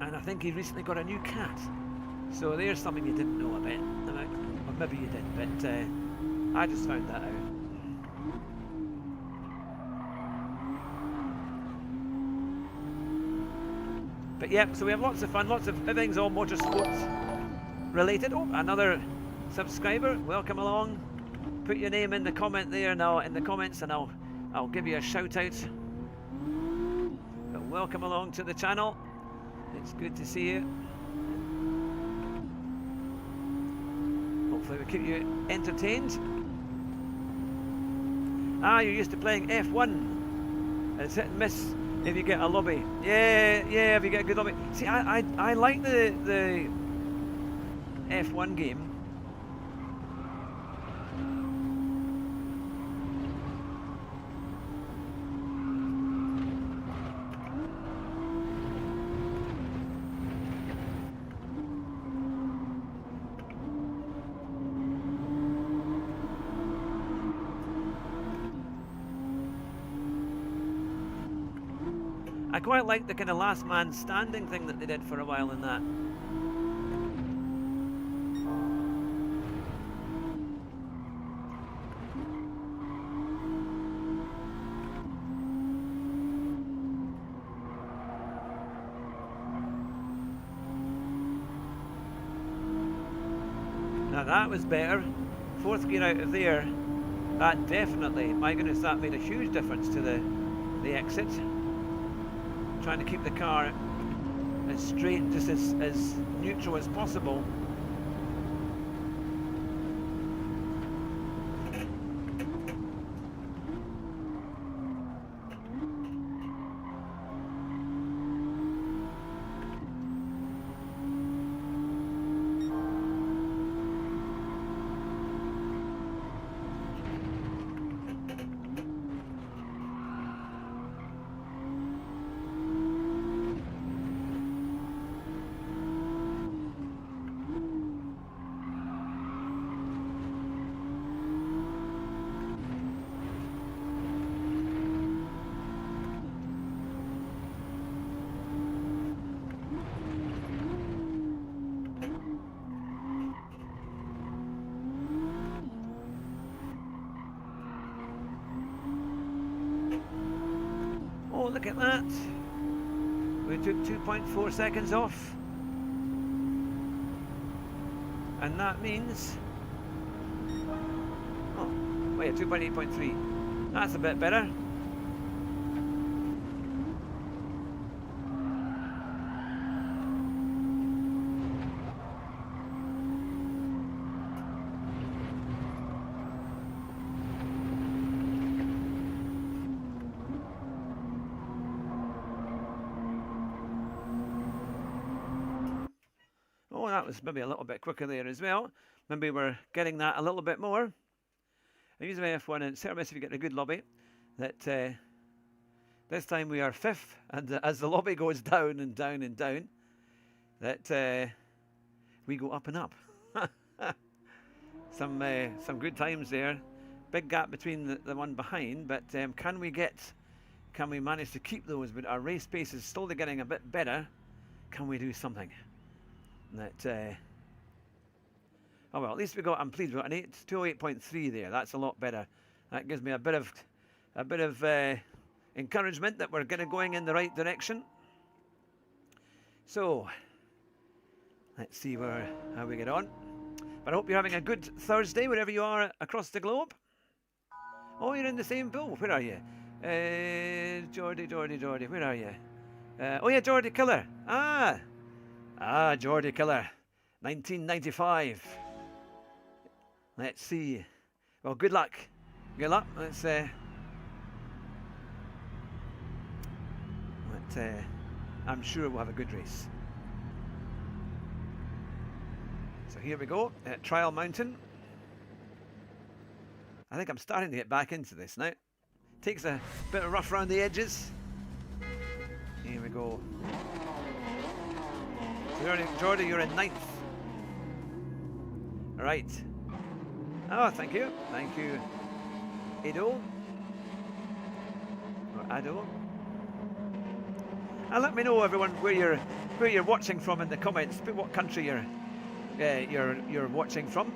and I think he recently got a new cat. So there's something you didn't know about, or maybe you did, but I just found that out. But yeah, so we have lots of fun, lots of everything's all motorsports related. Oh, another subscriber, welcome along. Put your name in the comment there now in the comments, and I'll give you a shout out. But welcome along to the channel. It's good to see you. Hopefully we keep you entertained. Ah, you're used to playing F1. It's hit and miss if you get a lobby. Yeah, if you get a good lobby. See, I like the F1 game. I quite like the kind of last man standing thing that they did for a while in that. Now that was better. Fourth gear out of there. That definitely, my goodness, that made a huge difference to the exit. Trying to keep the car as straight, just as neutral as possible. Oh, look at that. We took 2.4 seconds off. And that means... oh, wait, 2.8.3. That's a bit better. Oh, that was maybe a little bit quicker there as well. Maybe we're getting that a little bit more. I use my F1 and service if you get a good lobby. That this time we are fifth, and as the lobby goes down and down and down, that we go up and up. Some good times there. Big gap between the one behind, but can we manage to keep those? But our race pace is slowly getting a bit better. Can we do something? That oh well, at least we got. I'm pleased with an 208.3 there. That's a lot better. That gives me a bit of encouragement that we're going in the right direction. So let's see how we get on. But I hope you're having a good Thursday wherever you are across the globe. Oh, you're in the same pool. Where are you? Geordie, where are you? Oh yeah, Geordie Killer. Geordie Killer, 1995. Let's see. Well, good luck. Good luck. Let's I'm sure we'll have a good race. So here we go, Trial Mountain. I think I'm starting to get back into this now. Takes a bit of rough around the edges. Here we go. Jordy, you're in 9th. Right. Oh, thank you. Thank you, Edo. Or Ado. And let me know, everyone, where you're watching from in the comments. Put what country you're you're watching from.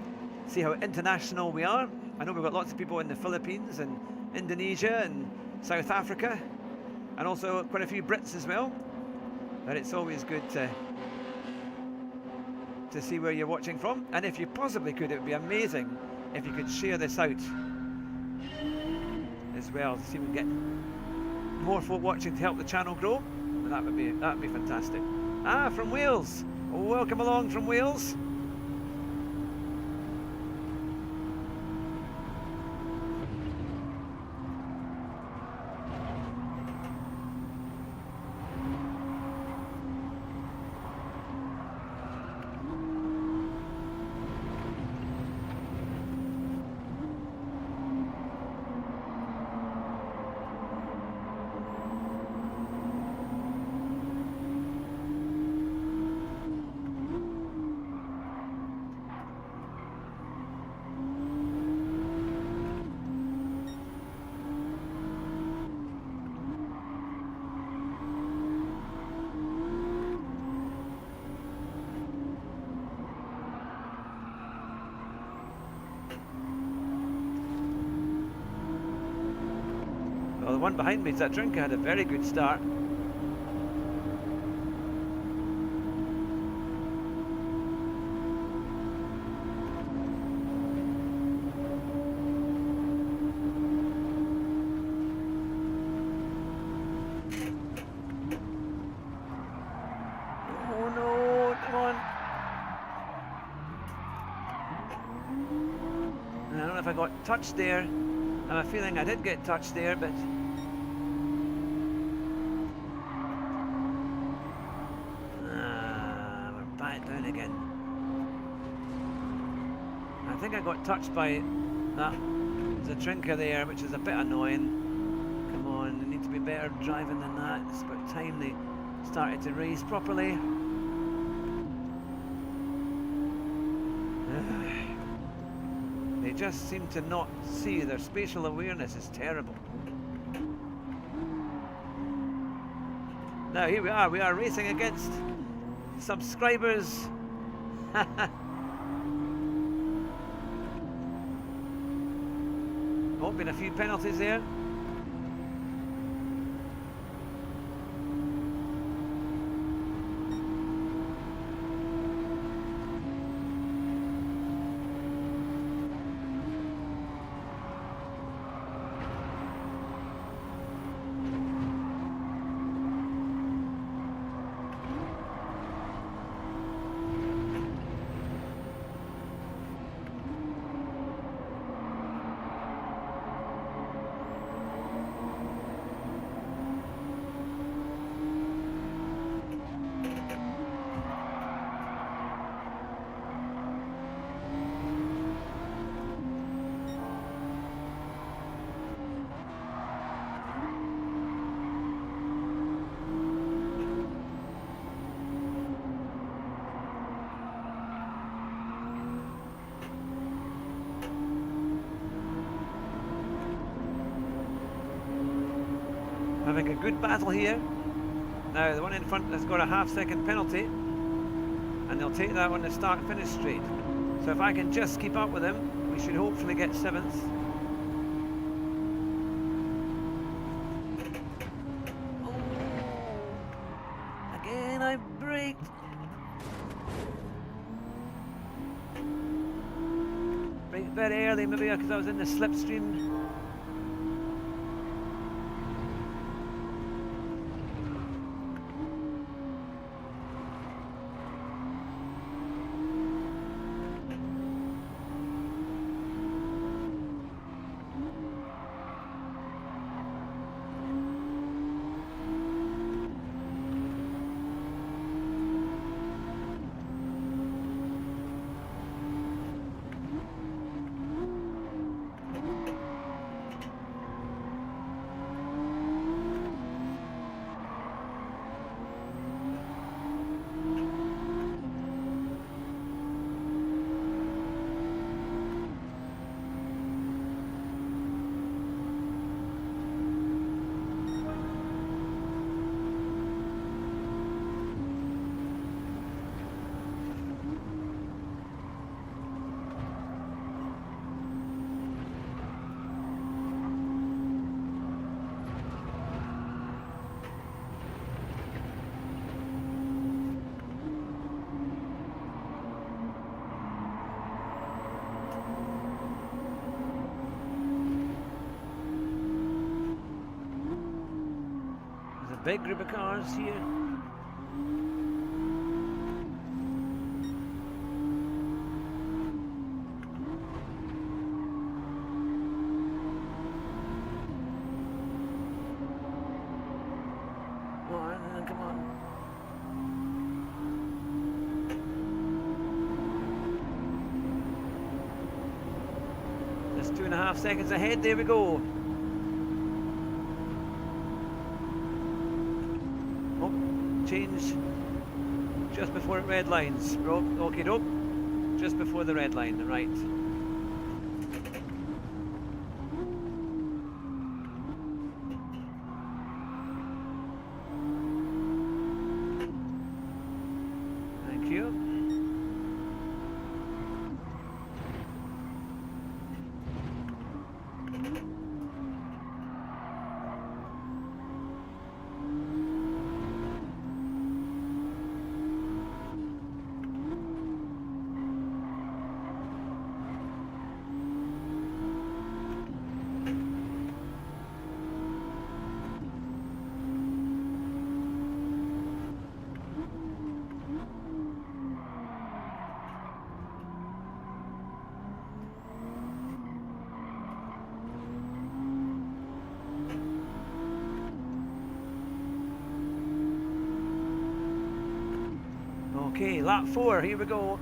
See how international we are. I know we've got lots of people in the Philippines and Indonesia and South Africa, and also quite a few Brits as well. But it's always good to see where you're watching from. And if you possibly could, it would be amazing if you could share this out as well, to see if we can get more folk watching to help the channel grow. And that would be fantastic. Ah, from Wales. Welcome along from Wales. Well, the one behind me, Zatrinka, had a very good start. Oh no, come on. I don't know if I got touched there. I have a feeling I did get touched there, but we're back down again. I think I got touched by that Zatrinka there, which is a bit annoying. Come on, they need to be better driving than that. It's about time they started to race properly. They just seem to not see. Their spatial awareness is terrible. Now here we are racing against subscribers. Oh, been a few penalties there. Having a good battle here. Now the one in front has got a half-second penalty, and they'll take that on the start-finish straight. So if I can just keep up with him, we should hopefully get 7th. Oh, again I braked. Braked very early, maybe because I was in the slipstream. Big group of cars here. Come on. Just 2.5 seconds ahead, there we go. Oh, change just before it red lines. Okay, dope. Just before the red line, right. Thank you. Okay, lap 4, here we go.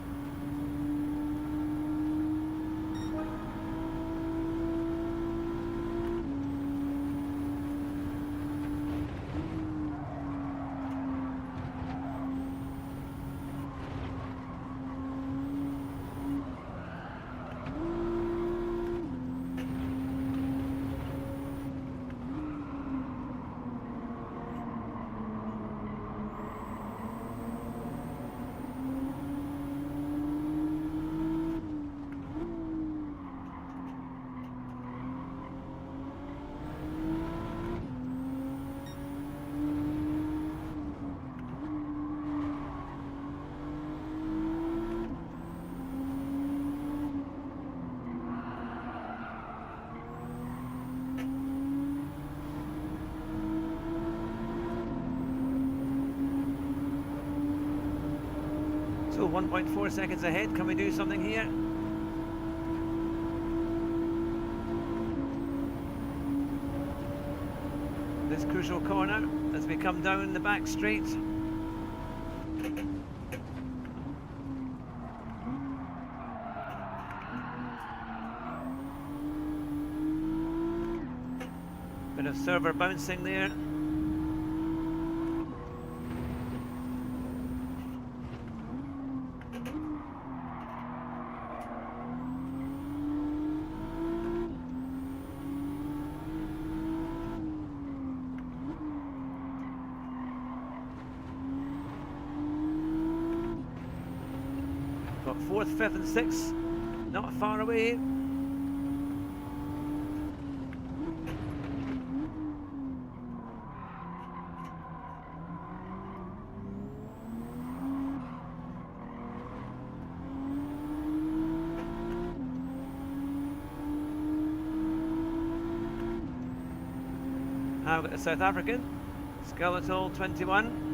So 1.4 seconds ahead. Can we do something here? This crucial corner as we come down the back straight. Bit of server bouncing there. Got 4th, 5th and 6th, not far away. I've got the South African, Skeletal 21.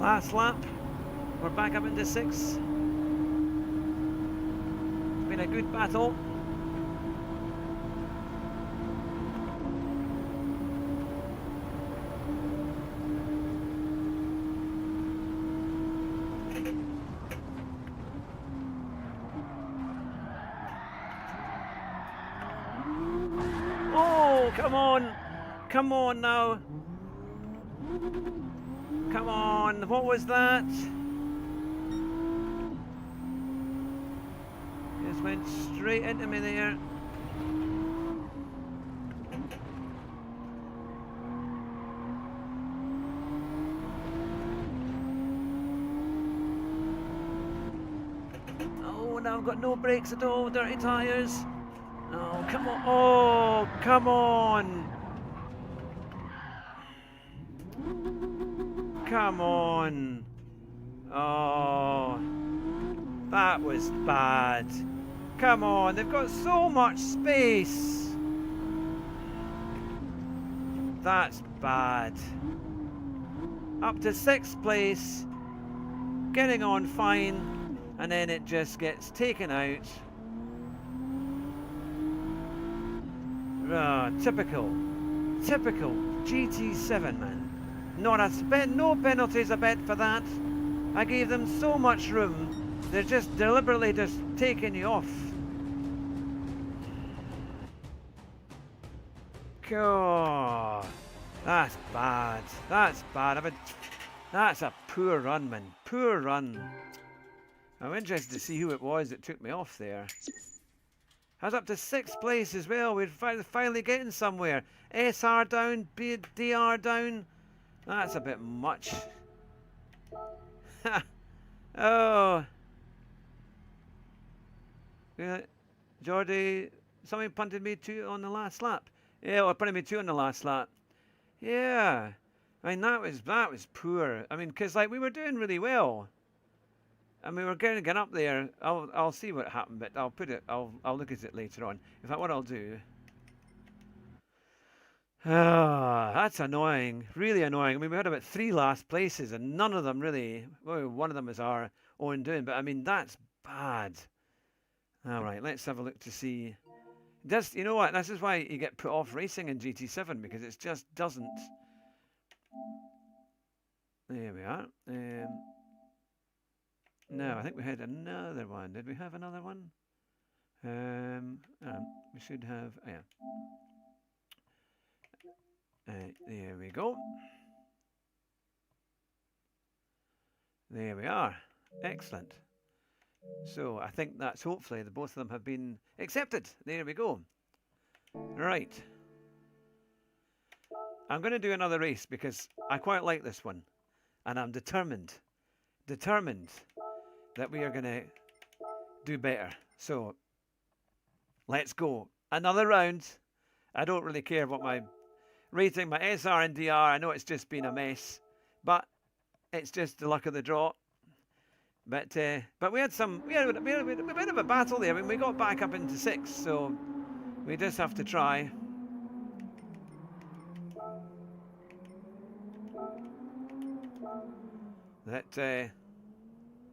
Last lap, we're back up into 6th. It's been a good battle. Come on! Come on now! Come on! What was that? Just went straight into me there. Oh, now I've got no brakes at all, dirty tyres. Oh, come on. Oh, come on. Come on. Oh, that was bad. Come on, they've got so much space. That's bad. Up to 6th place, getting on fine, and then it just gets taken out. Typical GT7, man. No penalties a bit for that. I gave them so much room. They're just deliberately just taking you off. God, that's bad. That's bad. That's a poor run, man. Poor run. I'm interested to see who it was that took me off there. I was up to 6th place as well. We're finally getting somewhere. SR down, DR down. That's a bit much. Oh. Yeah, Jordy, somebody punted me 2 on the last lap. Yeah, well, punted me 2 on the last lap. Yeah. I mean, that was poor. I mean, because like we were doing really well. And we were getting up there. I'll see what happened, but I'll look at it later on. In fact, what I'll do. Ah, that's annoying. Really annoying. I mean, we had about 3 last places, and none of them really. Well, one of them was our own doing, but I mean, that's bad. All right, let's have a look to see. You know what? This is why you get put off racing in GT7 because it just doesn't. There we are. No, I think we had another one. Did we have another one? We should have. Oh, yeah. There we go. There we are. Excellent. So I think that's hopefully both of them have been accepted. There we go. Right. I'm going to do another race because I quite like this one. And I'm determined that we are going to do better. So let's go. Another round. I don't really care what my rating, my SR and DR. I know it's just been a mess, but it's just the luck of the draw. But we had a bit of a battle there. I mean, we got back up into 6th, so we just have to try. That it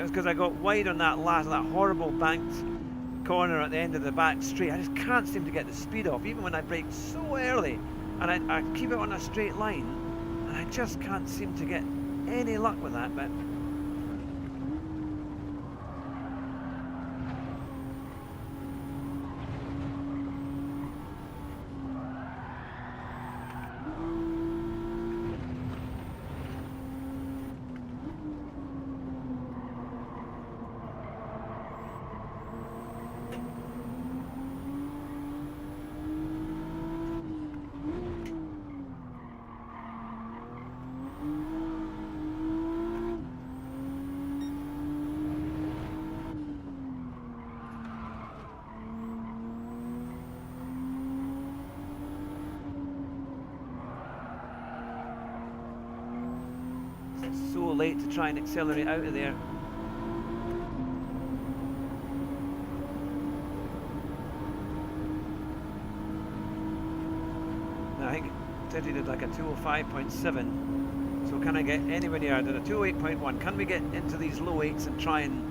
was because I got wide on that horrible banked corner at the end of the back straight. I just can't seem to get the speed off, even when I brake so early. And I keep it on a straight line, and I just can't seem to get any luck with that. But so late to try and accelerate out of there. I think Teddy did like a 205.7. So can I get anywhere near? I did a 208.1. Can we get into these low 8s and try and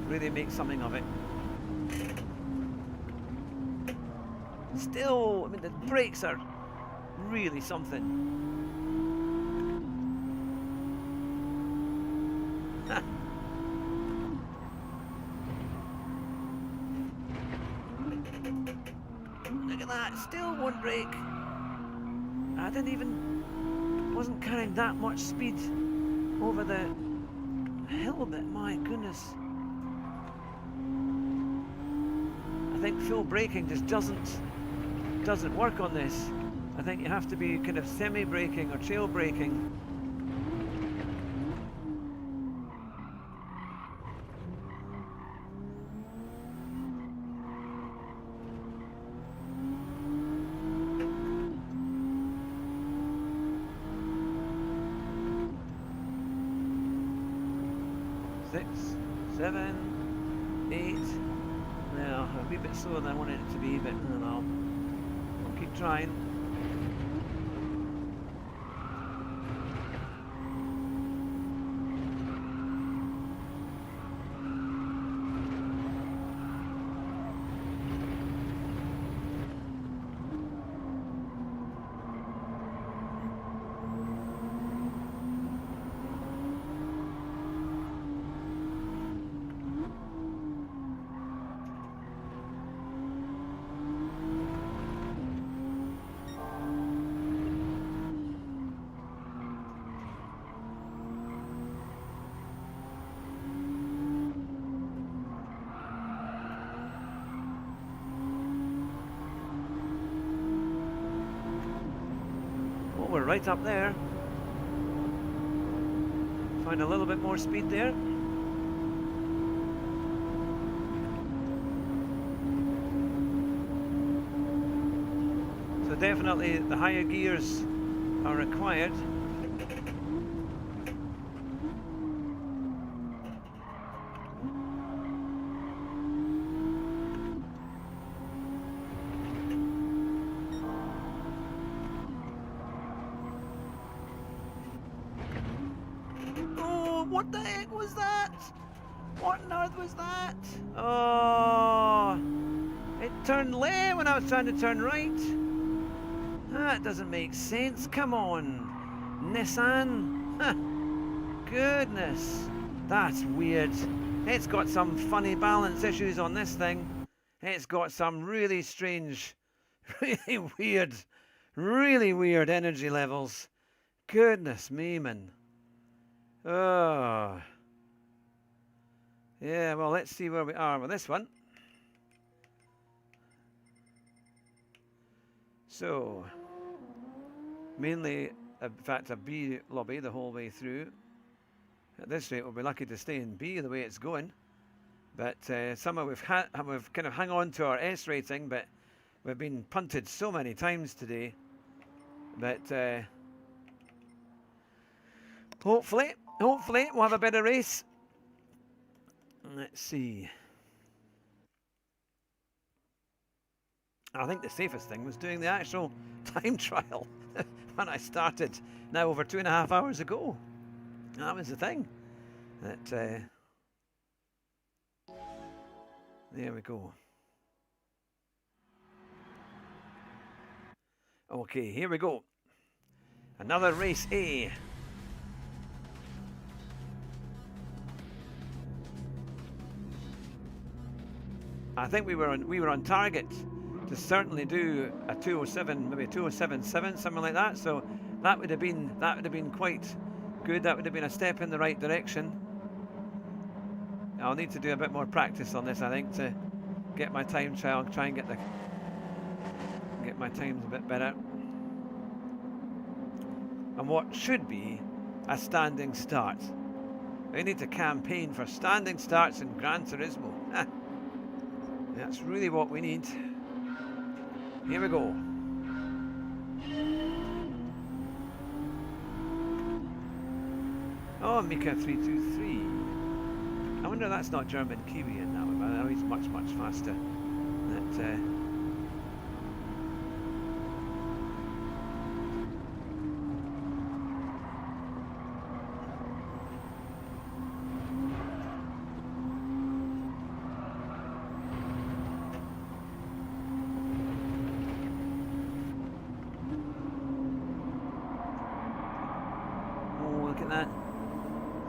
really make something of it? still, I mean, the brakes are really something. Look at that, still won't brake. I wasn't carrying that much speed over the hill, but my goodness. I think full braking just doesn't work on this. I think you have to be kind of semi-braking or trail braking. Six, 7, 8. Now a wee bit slower than I wanted it to be, but I'll keep trying. We're right up there. Find a little bit more speed there. So definitely the higher gears are required. What the heck was that? What on earth was that? Oh, it turned left when I was trying to turn right. That doesn't make sense. Come on, Nissan. Goodness, that's weird. It's got some funny balance issues on this thing. It's got some really strange, really weird energy levels. Goodness me, man. Oh. Yeah, well, let's see where we are with this one. So, mainly, in fact, a B lobby the whole way through. At this rate, we'll be lucky to stay in B the way it's going. But somehow we've kind of hung on to our S rating, but we've been punted so many times today. But hopefully we'll have a better race. Let's see. I think the safest thing was doing the actual time trial when I started, now over 2.5 hours ago. That was the thing. That there we go. Okay, here we go. Another race A. I think we were on target to certainly do a 207, maybe a 207.7, something like that. So that would have been quite good. That would have been a step in the right direction. I'll need to do a bit more practice on this, I think, to get my time trial, try and get my times a bit better. And what should be a standing start. We need to campaign for standing starts in Gran Turismo. That's really what we need. Here we go. Oh, Mika 323. I wonder if that's not German Kiwi in that one, but I know he's much faster. That, Look at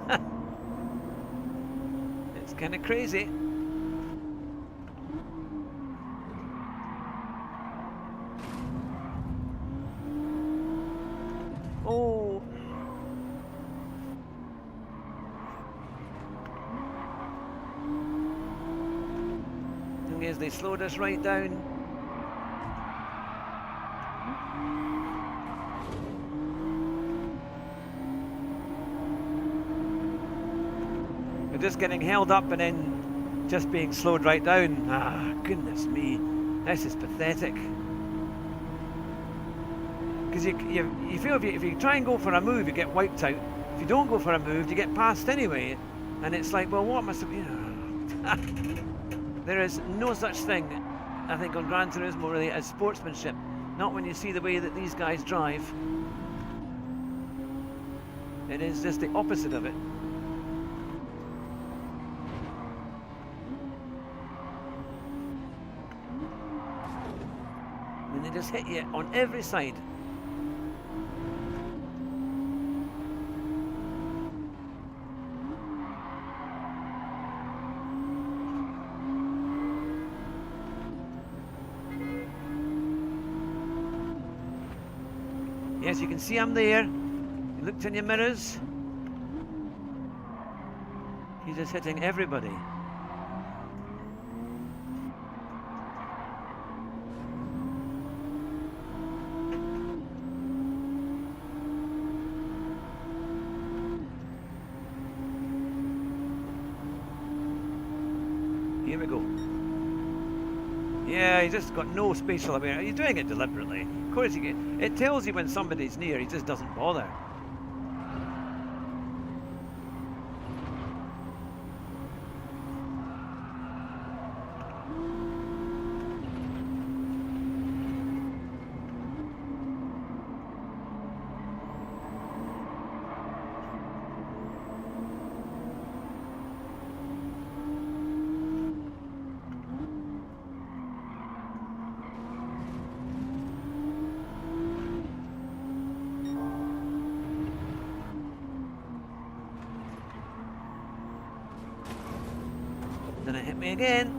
that. It's kind of crazy. Oh. Thing is, they slowed us right down. We're just getting held up and then just being slowed right down. Ah, goodness me. This is pathetic. Because you feel if you try and go for a move, you get wiped out. If you don't go for a move, you get passed anyway. And it's like, well, what must have... There is no such thing, I think, on Gran Turismo really as sportsmanship. Not when you see the way that these guys drive. It is just the opposite of it. And they just hit you on every side. Yes, you can see I'm there. You looked in your mirrors. He's just hitting everybody. Here we go. Yeah, he just got no spatial awareness. He's doing it deliberately. Of course he can. It tells you when somebody's near, he just doesn't bother. Then it hit me again.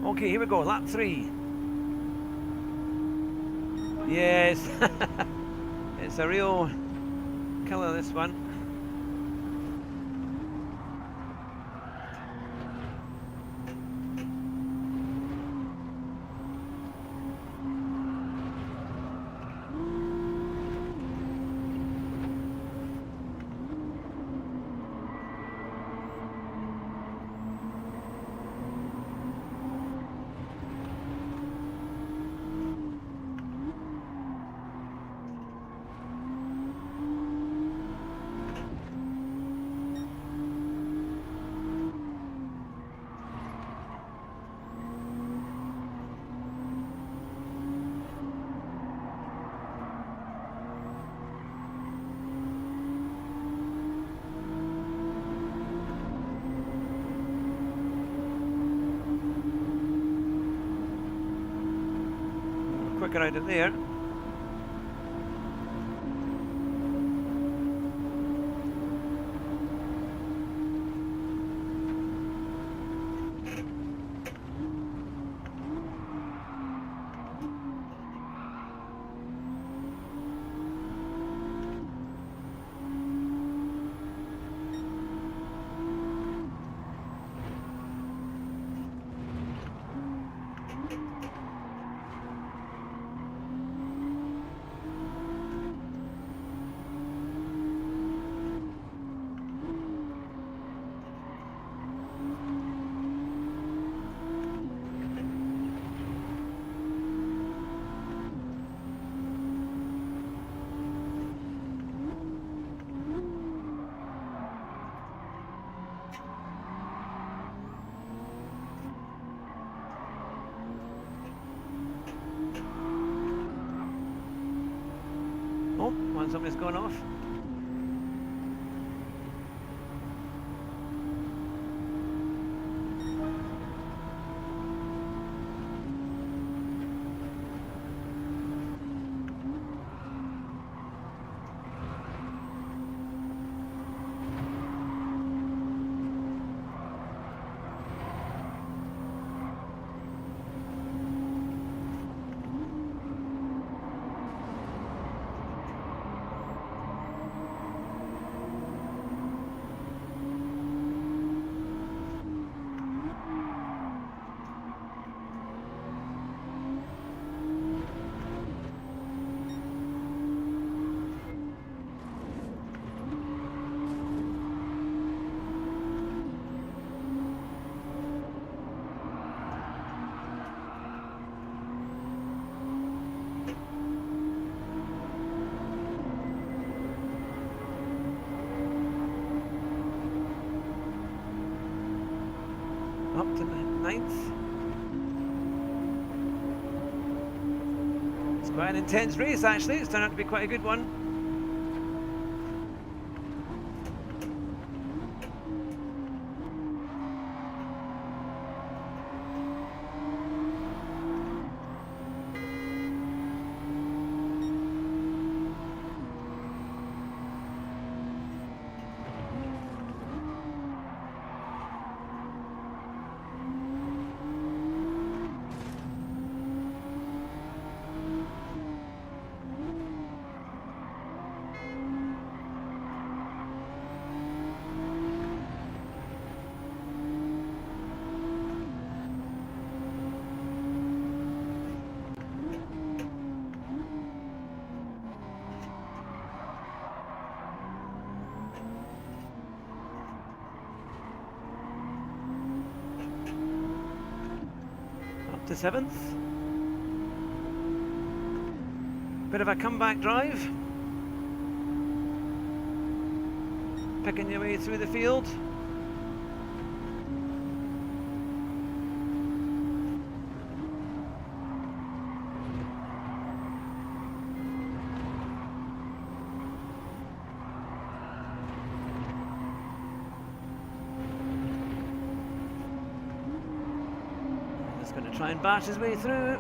Okay, here we go, lap 3. Yes, it's a real killer, this one. quicker out of there. Oh, somebody's gone off. Up to the 9th. It's quite an intense race actually, it's turned out to be quite a good one. To 7th. Bit of a comeback drive. Picking your way through the field. Going to try and bash his way through.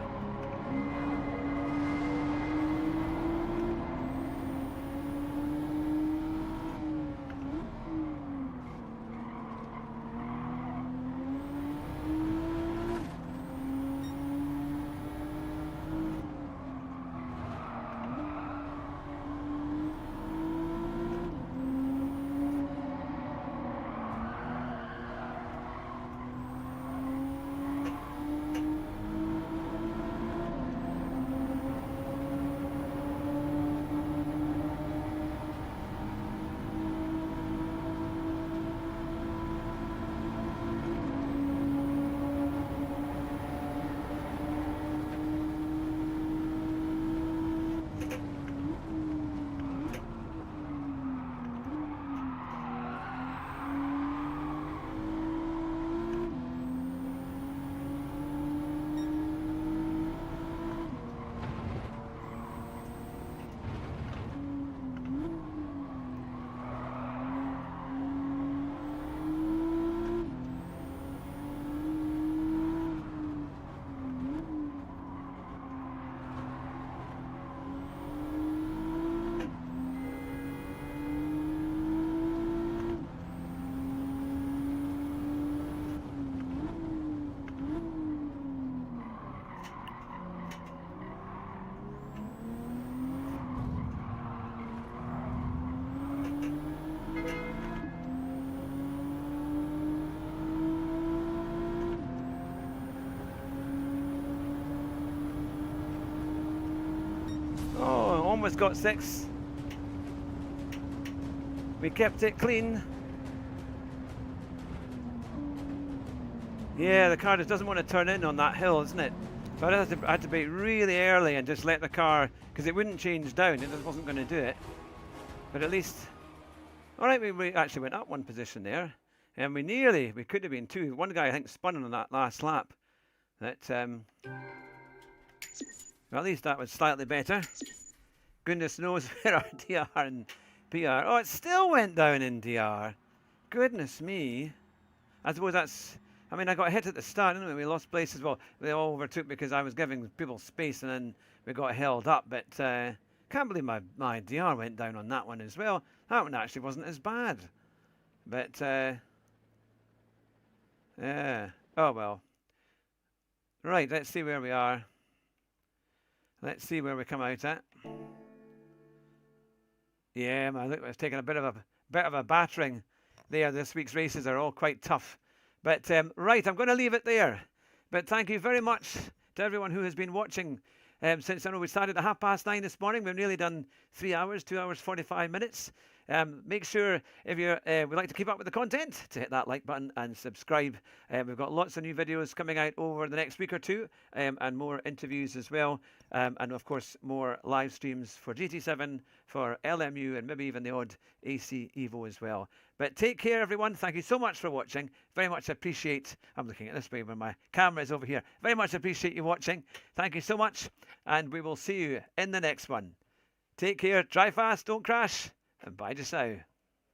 almost got 6. We kept it clean. Yeah, the car just doesn't want to turn in on that hill, isn't it? So I had to be really early and just let the car, because it wouldn't change down. It just wasn't going to do it. But at least, all right, we actually went up 1 position there, and we could have been 2. One guy I think spun on that last lap. That well, at least that was slightly better. Goodness knows where our DR and PR. Oh, it still went down in DR. Goodness me. I suppose that's. I mean, I got hit at the start, didn't we? We lost places. Well, they all overtook because I was giving people space, and then we got held up. But can't believe my DR went down on that one as well. That one actually wasn't as bad. But yeah. Oh well. Right. Let's see where we are. Let's see where we come out at. Yeah, man. Look, it's taken a bit of a battering there. This week's races are all quite tough. But right, I'm going to leave it there. But thank you very much to everyone who has been watching since I know we started at 9:30 this morning. We've nearly done 3 hours, 2 hours, 45 minutes. Make sure if you would like to keep up with the content to hit that like button and subscribe. We've got lots of new videos coming out over the next week or two, and more interviews as well. And of course, more live streams for GT7, for LMU, and maybe even the odd AC Evo as well. But take care, everyone. Thank you so much for watching. Very much appreciate. I'm looking at this way when my camera is over here. Very much appreciate you watching. Thank you so much. And we will see you in the next one. Take care. Drive fast. Don't crash. And bye just now.